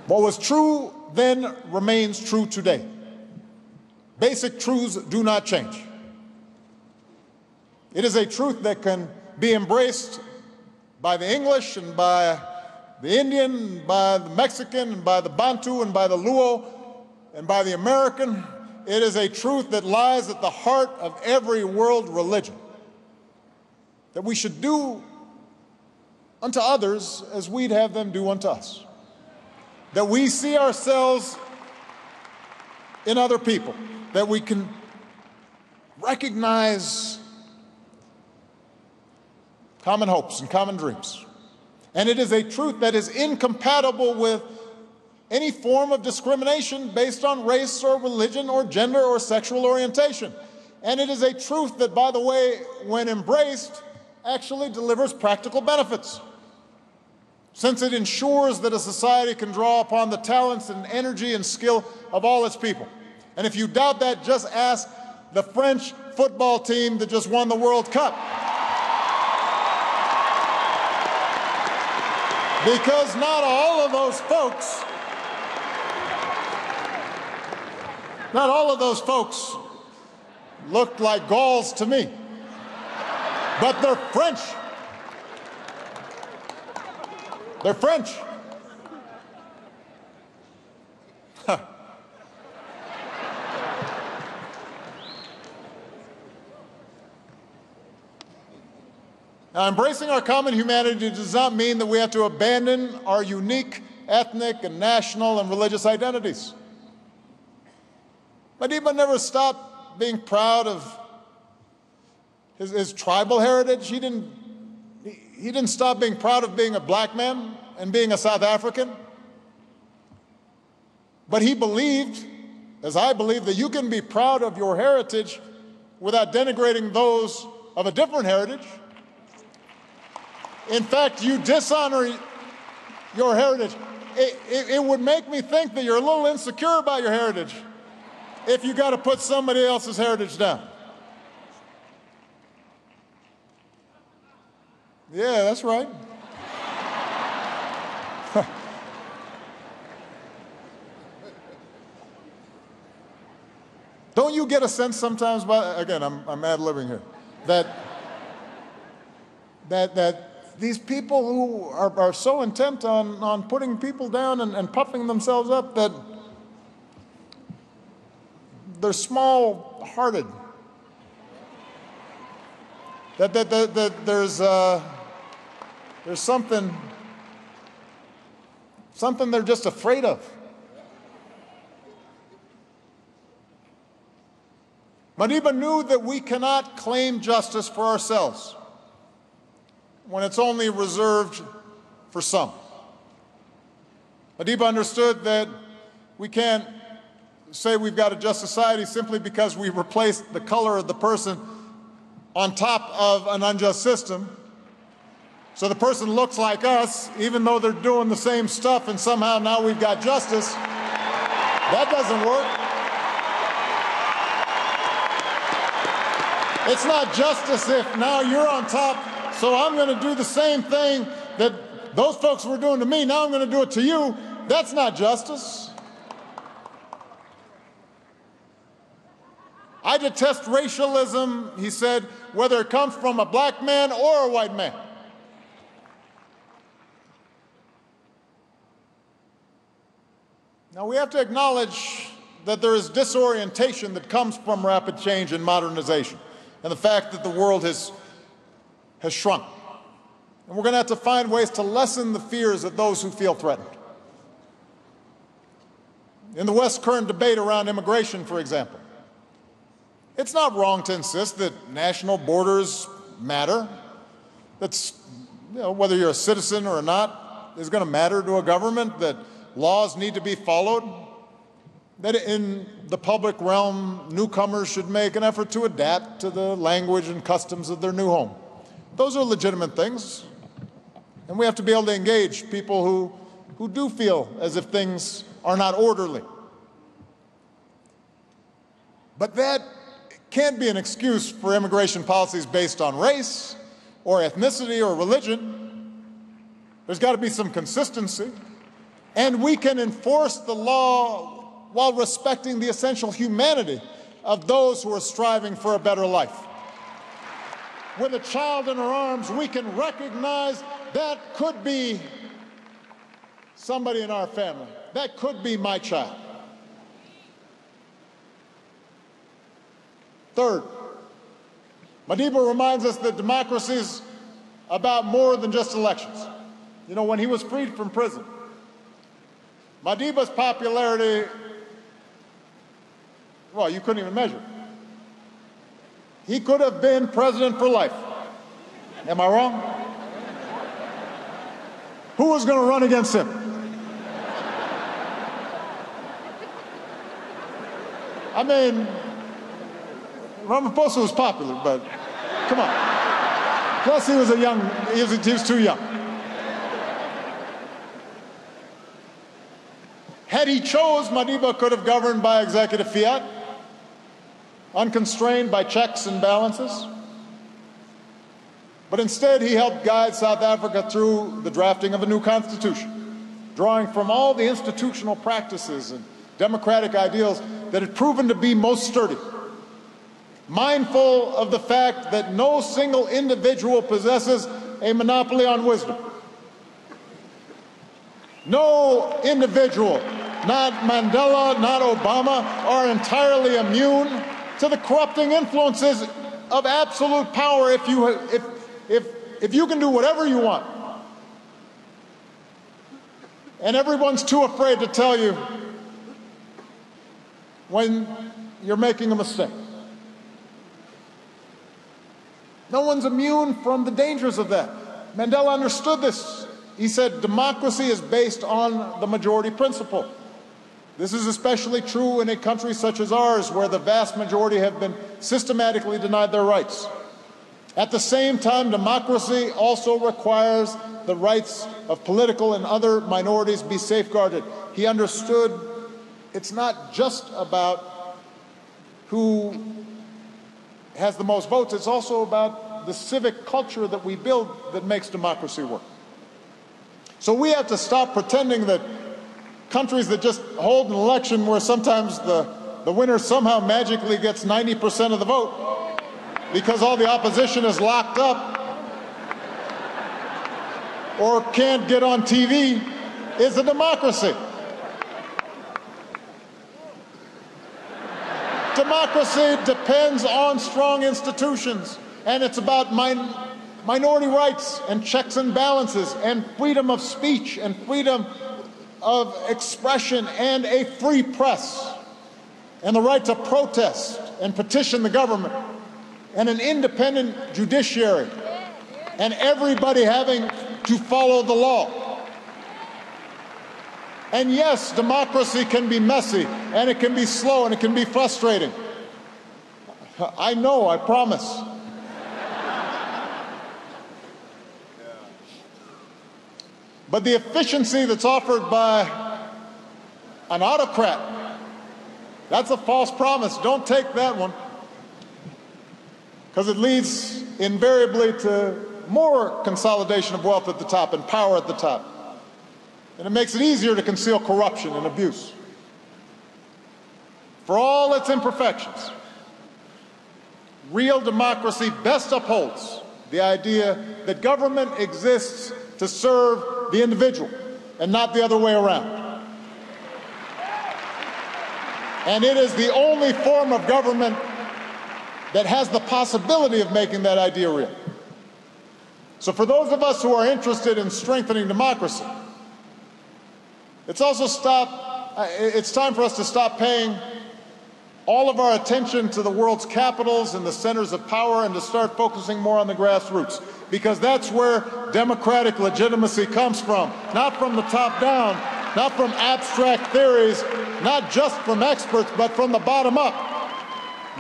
What was true then remains true today. Basic truths do not change. It is a truth that can be embraced by the English and by the Indian, and by the Mexican, and by the Bantu, and by the Luo, and by the American. It is a truth that lies at the heart of every world religion, that we should do unto others as we'd have them do unto us. That we see ourselves in other people, that we can recognize common hopes and common dreams. And it is a truth that is incompatible with any form of discrimination based on race or religion or gender or sexual orientation. And it is a truth that, by the way, when embraced, actually delivers practical benefits, since it ensures that a society can draw upon the talents and energy and skill of all its people. And if you doubt that, just ask the French football team that just won the World Cup. Because not all of those folks looked like Gauls to me, but they're French. They're French. Huh. Now, embracing our common humanity does not mean that we have to abandon our unique ethnic and national and religious identities. Madiba never stopped being proud of his tribal heritage. He didn't stop being proud of being a black man and being a South African. But he believed, as I believe, that you can be proud of your heritage without denigrating those of a different heritage. In fact, you dishonor your heritage. It would make me think that you're a little insecure about your heritage if you got to put somebody else's heritage down. Yeah, that's right. you get a sense sometimes, again, I'm ad-libbing here, that these people who are so intent on putting people down and puffing themselves up that they're small-hearted, that there's something they're just afraid of. Madiba knew that we cannot claim justice for ourselves when it's only reserved for some. Madiba understood that we can't say we've got a just society simply because we replaced the color of the person on top of an unjust system. So the person looks like us, even though they're doing the same stuff, and somehow now we've got justice. That doesn't work. It's not justice if now you're on top, so I'm going to do the same thing that those folks were doing to me, now I'm going to do it to you. That's not justice. I detest racialism, he said, whether it comes from a black man or a white man. Now, we have to acknowledge that there is disorientation that comes from rapid change and modernization, and the fact that the world has shrunk. And we're going to have to find ways to lessen the fears of those who feel threatened. In the West's current debate around immigration, for example, it's not wrong to insist that national borders matter. That's, whether you're a citizen or not, is going to matter to a government, that laws need to be followed, that in the public realm, newcomers should make an effort to adapt to the language and customs of their new home. Those are legitimate things, and we have to be able to engage people who do feel as if things are not orderly. But that can't be an excuse for immigration policies based on race or ethnicity or religion. There's got to be some consistency. And we can enforce the law while respecting the essential humanity of those who are striving for a better life. With a child in our arms, we can recognize that could be somebody in our family. That could be my child. Third, Madiba reminds us that democracy is about more than just elections. When he was freed from prison, Madiba's popularity, well, you couldn't even measure. He could have been president for life. Am I wrong? Who was going to run against him? I mean, Ramaphosa was popular, but come on. Plus, he was too young. Had he chose, Madiba could have governed by executive fiat, unconstrained by checks and balances. But instead, he helped guide South Africa through the drafting of a new constitution, drawing from all the institutional practices and democratic ideals that had proven to be most sturdy, mindful of the fact that no single individual possesses a monopoly on wisdom. No individual, not Mandela, not Obama, are entirely immune to the corrupting influences of absolute power if you can do whatever you want. And everyone's too afraid to tell you when you're making a mistake. No one's immune from the dangers of that. Mandela understood this. He said, democracy is based on the majority principle. This is especially true in a country such as ours, where the vast majority have been systematically denied their rights. At the same time, democracy also requires the rights of political and other minorities be safeguarded. He understood it's not just about who has the most votes, it's also about the civic culture that we build that makes democracy work. So we have to stop pretending that countries that just hold an election where sometimes the the winner somehow magically gets 90% of the vote because all the opposition is locked up or can't get on TV is a democracy. Democracy depends on strong institutions, and it's about minority rights and checks and balances and freedom of speech and freedom of expression and a free press and the right to protest and petition the government and an independent judiciary and everybody having to follow the law. And yes, democracy can be messy, and it can be slow, and it can be frustrating. I know, I promise. But the efficiency that's offered by an autocrat, that's a false promise. Don't take that one, because it leads invariably to more consolidation of wealth at the top and power at the top. And it makes it easier to conceal corruption and abuse. For all its imperfections, real democracy best upholds the idea that government exists to serve the individual and not the other way around. And it is the only form of government that has the possibility of making that idea real. So for those of us who are interested in strengthening democracy, it's time for us to stop paying all of our attention to the world's capitals and the centers of power and to start focusing more on the grassroots, because that's where democratic legitimacy comes from, not from the top down, not from abstract theories, not just from experts, but from the bottom up,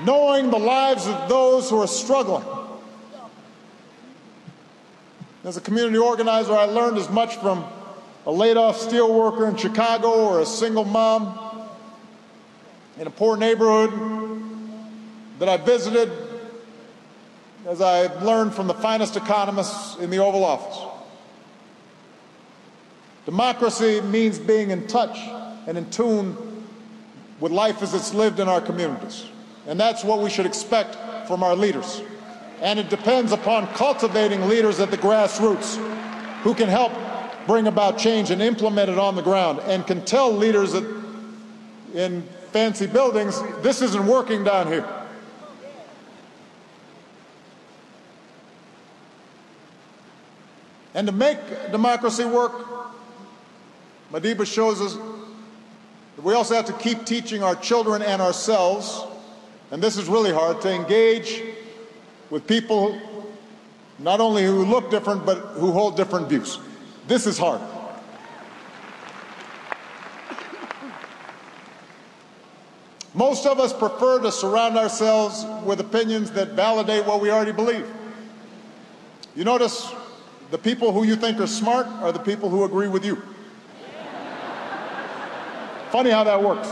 knowing the lives of those who are struggling. As a community organizer, I learned as much from a laid-off steelworker in Chicago or a single mom in a poor neighborhood that I visited as I learned from the finest economists in the Oval Office. Democracy means being in touch and in tune with life as it's lived in our communities. And that's what we should expect from our leaders. And it depends upon cultivating leaders at the grassroots who can help bring about change and implement it on the ground, and can tell leaders in fancy buildings, this isn't working down here. And to make democracy work, Madiba shows us that we also have to keep teaching our children and ourselves, and this is really hard, to engage with people not only who look different, but who hold different views. This is hard. Most of us prefer to surround ourselves with opinions that validate what we already believe. You notice the people who you think are smart are the people who agree with you. Funny how that works.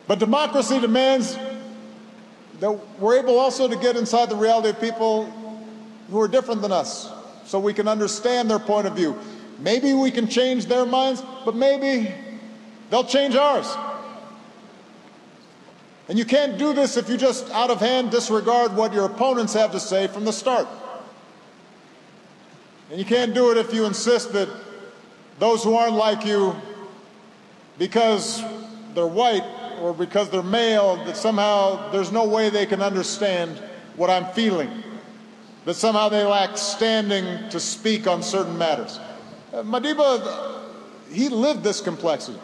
But democracy demands that we're able also to get inside the reality of people who are different than us, so we can understand their point of view. Maybe we can change their minds, but maybe they'll change ours. And you can't do this if you just out of hand disregard what your opponents have to say from the start. And you can't do it if you insist that those who aren't like you, because they're white or because they're male, that somehow there's no way they can understand what I'm feeling, that somehow they lack standing to speak on certain matters. Madiba, he lived this complexity.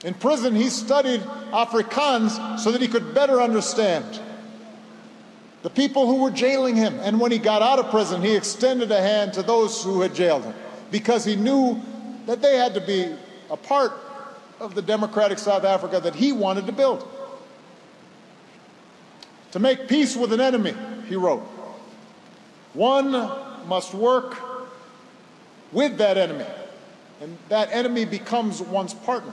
In prison, he studied Afrikaans so that he could better understand the people who were jailing him. And when he got out of prison, he extended a hand to those who had jailed him, because he knew that they had to be a part of the democratic South Africa that he wanted to build. To make peace with an enemy, he wrote, one must work with that enemy, and that enemy becomes one's partner.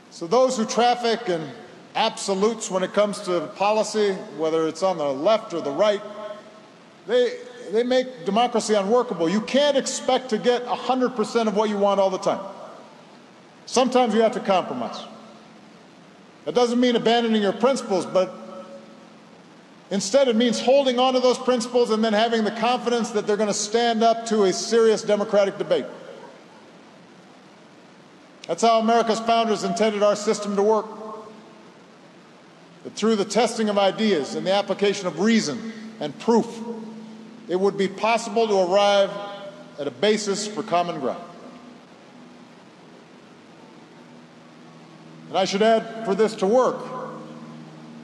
So those who traffic in absolutes when it comes to policy, whether it's on the left or the right, they make democracy unworkable. You can't expect to get 100% of what you want all the time. Sometimes you have to compromise. That doesn't mean abandoning your principles, but instead it means holding on to those principles and then having the confidence that they're going to stand up to a serious democratic debate. That's how America's founders intended our system to work. That through the testing of ideas and the application of reason and proof, it would be possible to arrive at a basis for common ground. And I should add, for this to work,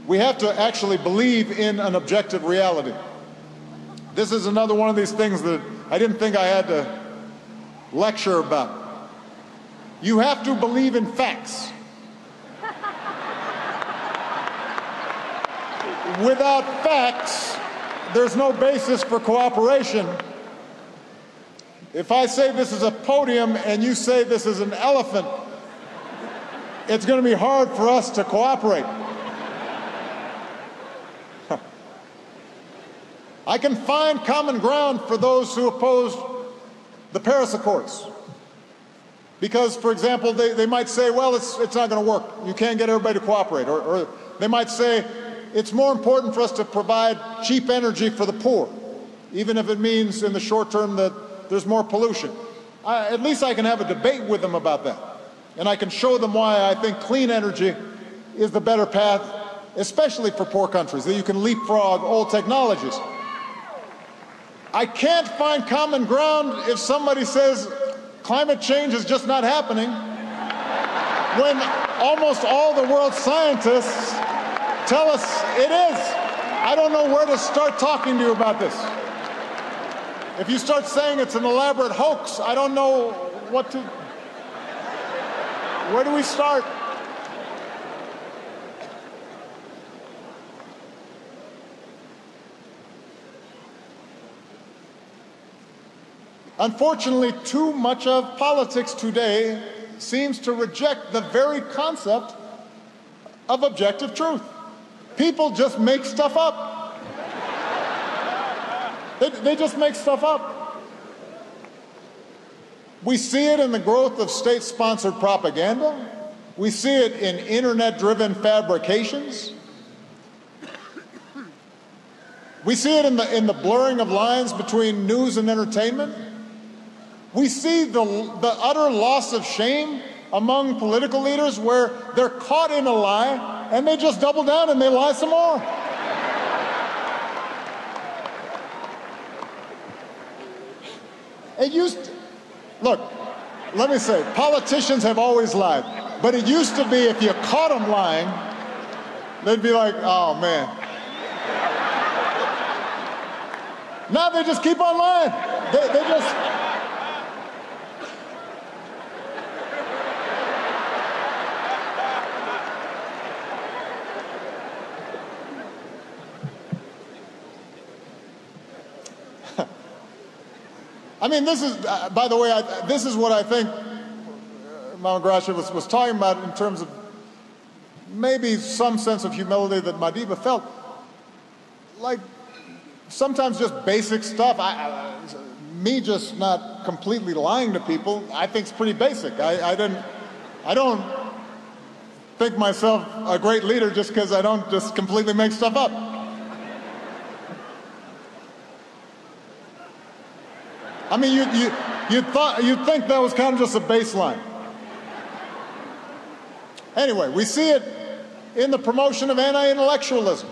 we have to actually believe in an objective reality. This is another one of these things that I didn't think I had to lecture about. You have to believe in facts. Without facts, there's no basis for cooperation. If I say this is a podium and you say this is an elephant, it's going to be hard for us to cooperate. I can find common ground for those who oppose the Paris Accords. Because, for example, they might say, well, it's not going to work. You can't get everybody to cooperate. Or they might say, it's more important for us to provide cheap energy for the poor, even if it means in the short term that there's more pollution. At least I can have a debate with them about that. And I can show them why I think clean energy is the better path, especially for poor countries, that you can leapfrog old technologies. I can't find common ground if somebody says climate change is just not happening, when almost all the world's scientists tell us it is. I don't know where to start talking to you about this. If you start saying it's an elaborate hoax, I don't know what to... Where do we start? Unfortunately, too much of politics today seems to reject the very concept of objective truth. People just make stuff up. They just make stuff up. We see it in the growth of state-sponsored propaganda. We see it in internet-driven fabrications. We see it in the blurring of lines between news and entertainment. We see the utter loss of shame among political leaders where they're caught in a lie and they just double down and they lie some more. It used to, look, let me say, politicians have always lied, but it used to be if you caught them lying, they'd be like, oh man. Now they just keep on lying. They just... I mean, this is, by the way, this is what I think Mama Gracia was talking about in terms of maybe some sense of humility that Madiba felt. Like, sometimes just basic stuff. Me just not completely lying to people, I think is pretty basic. I don't think myself a great leader just because I don't just completely make stuff up. I mean, you'd think that was kind of just a baseline. Anyway, we see it in the promotion of anti-intellectualism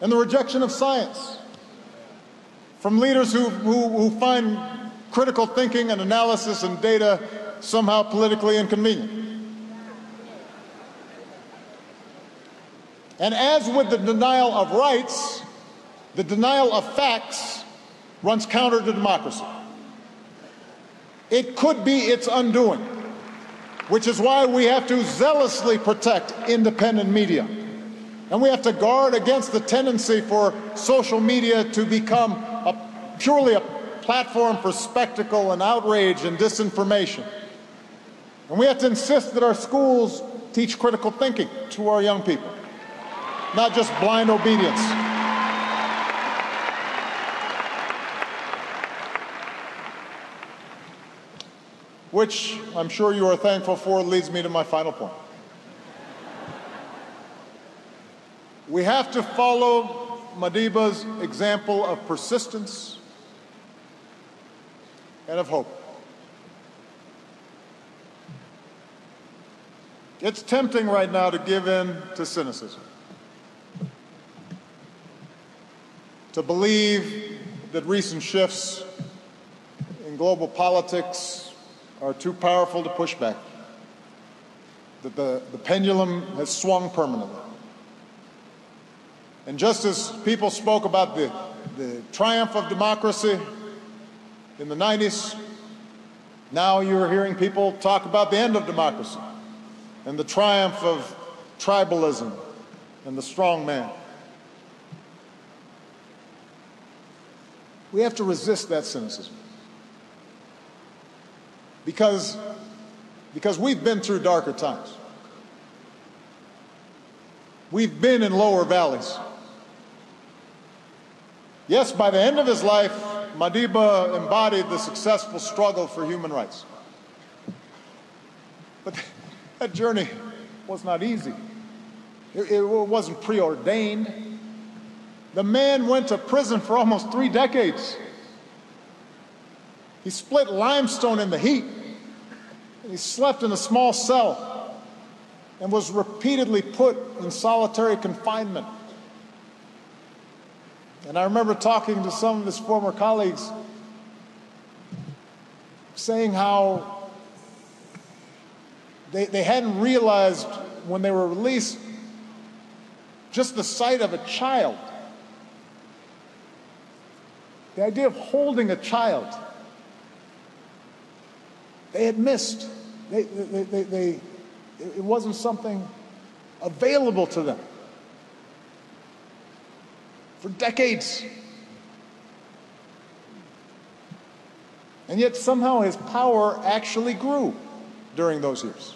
and the rejection of science from leaders who find critical thinking and analysis and data somehow politically inconvenient. And as with the denial of rights, the denial of facts runs counter to democracy. It could be its undoing, which is why we have to zealously protect independent media. And we have to guard against the tendency for social media to become purely a platform for spectacle and outrage and disinformation. And we have to insist that our schools teach critical thinking to our young people, not just blind obedience. which I'm sure you are thankful for, leads me to my final point. We have to follow Madiba's example of persistence and of hope. It's tempting right now to give in to cynicism, to believe that recent shifts in global politics are too powerful to push back, that the pendulum has swung permanently. And just as people spoke about the triumph of democracy in the 90s, now you're hearing people talk about the end of democracy and the triumph of tribalism and the strong man. We have to resist that cynicism because we've been through darker times. We've been in lower valleys. Yes, by the end of his life, Madiba embodied the successful struggle for human rights. But that journey was not easy. It wasn't preordained. The man went to prison for almost 3 decades. He split limestone in the heat. He slept in a small cell and was repeatedly put in solitary confinement. And I remember talking to some of his former colleagues saying how they hadn't realized when they were released just the sight of a child, the idea of holding a child, they had missed. It wasn't something available to them for decades. And yet somehow his power actually grew during those years.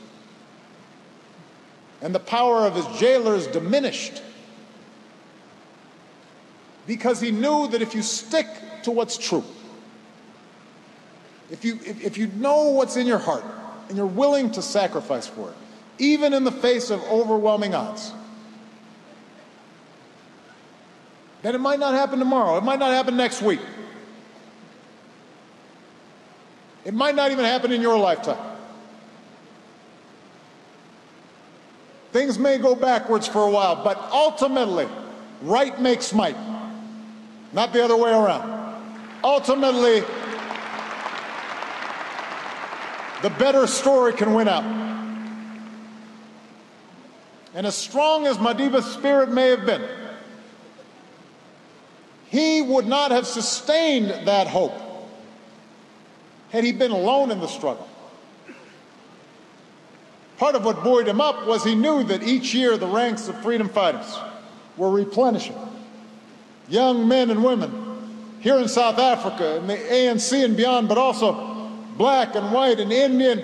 And the power of his jailers diminished because he knew that if you stick to what's true, if you know what's in your heart and you're willing to sacrifice for it, even in the face of overwhelming odds, then it might not happen tomorrow. It might not happen next week. It might not even happen in your lifetime. Things may go backwards for a while, but ultimately, right makes might, not the other way around. Ultimately, the better story can win out. And as strong as Madiba's spirit may have been, he would not have sustained that hope had he been alone in the struggle. Part of what buoyed him up was he knew that each year the ranks of freedom fighters were replenishing. Young men and women here in South Africa, in the ANC and beyond, but also black and white and Indian,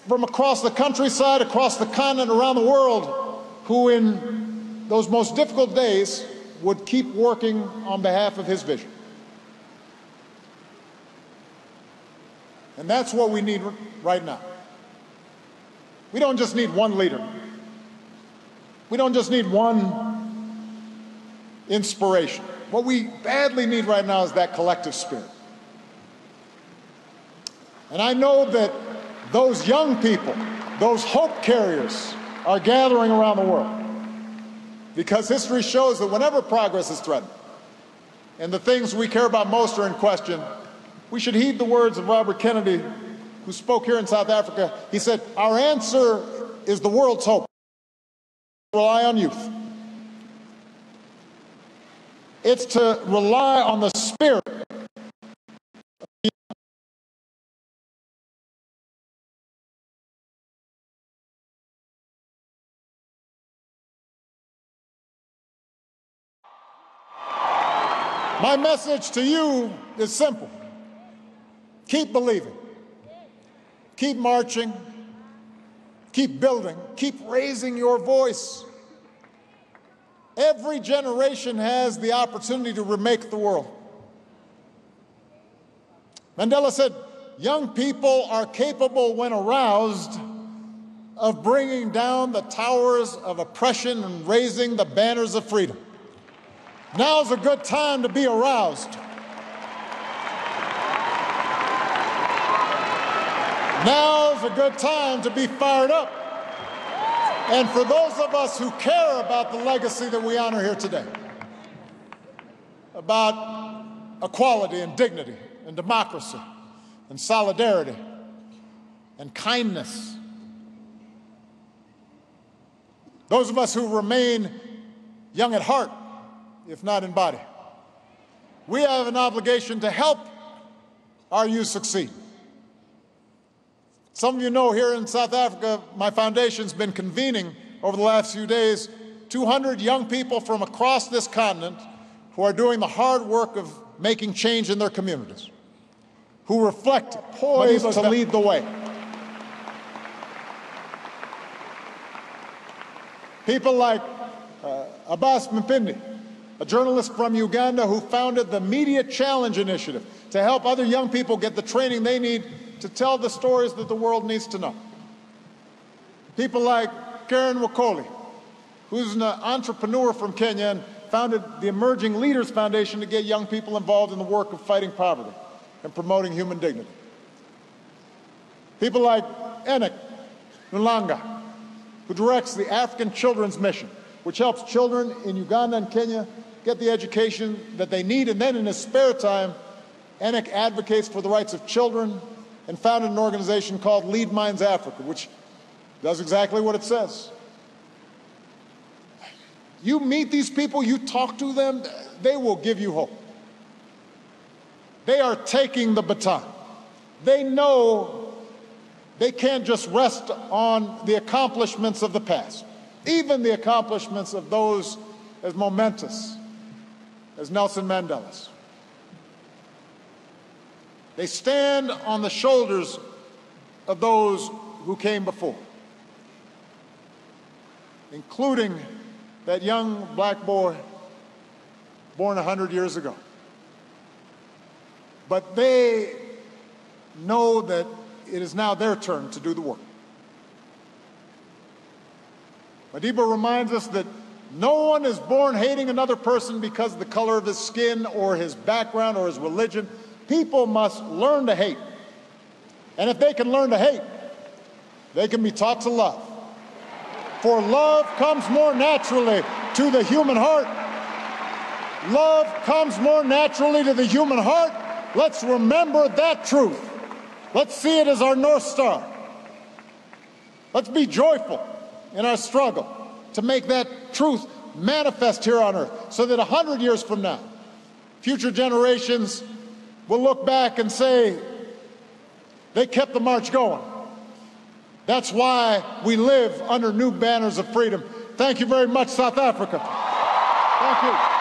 from across the countryside, across the continent, around the world, who in those most difficult days would keep working on behalf of his vision. And that's what we need right now. We don't just need one leader. We don't just need one inspiration. What we badly need right now is that collective spirit. And I know that those young people, those hope carriers, are gathering around the world. Because history shows that whenever progress is threatened and the things we care about most are in question, we should heed the words of Robert Kennedy, who spoke here in South Africa. He said, "Our answer is the world's hope. Rely on youth. It's to rely on the spirit." My message to you is simple. Keep believing. Keep marching. Keep building. Keep raising your voice. Every generation has the opportunity to remake the world. Mandela said, young people are capable, when aroused, of bringing down the towers of oppression and raising the banners of freedom. Now's a good time to be aroused. Now's a good time to be fired up. And for those of us who care about the legacy that we honor here today, about equality and dignity and democracy and solidarity and kindness, those of us who remain young at heart, if not in body, we have an obligation to help our youth succeed. Some of you know here in South Africa, my foundation's been convening over the last few days 200 young people from across this continent who are doing the hard work of making change in their communities, who reflect poised to lead the way. People like Abbas Mpindi, a journalist from Uganda who founded the Media Challenge Initiative to help other young people get the training they need to tell the stories that the world needs to know. People like Karen Wakoli, who's an entrepreneur from Kenya and founded the Emerging Leaders Foundation to get young people involved in the work of fighting poverty and promoting human dignity. People like Enoch Nulanga, who directs the African Children's Mission, which helps children in Uganda and Kenya get the education that they need, and then in his spare time, Enoch advocates for the rights of children and founded an organization called Lead Minds Africa, which does exactly what it says. You meet these people, you talk to them, they will give you hope. They are taking the baton. They know they can't just rest on the accomplishments of the past, even the accomplishments of those as momentous as Nelson Mandela's. They stand on the shoulders of those who came before, including that young black boy born 100 years ago. But they know that it is now their turn to do the work. Madiba reminds us that no one is born hating another person because of the color of his skin or his background or his religion. People must learn to hate. And if they can learn to hate, they can be taught to love. For love comes more naturally to the human heart. Love comes more naturally to the human heart. Let's remember that truth. Let's see it as our North Star. Let's be joyful in our struggle to make that truth manifest here on earth, so that 100 years from now, future generations will look back and say, they kept the march going. That's why we live under new banners of freedom. Thank you very much, South Africa. Thank you.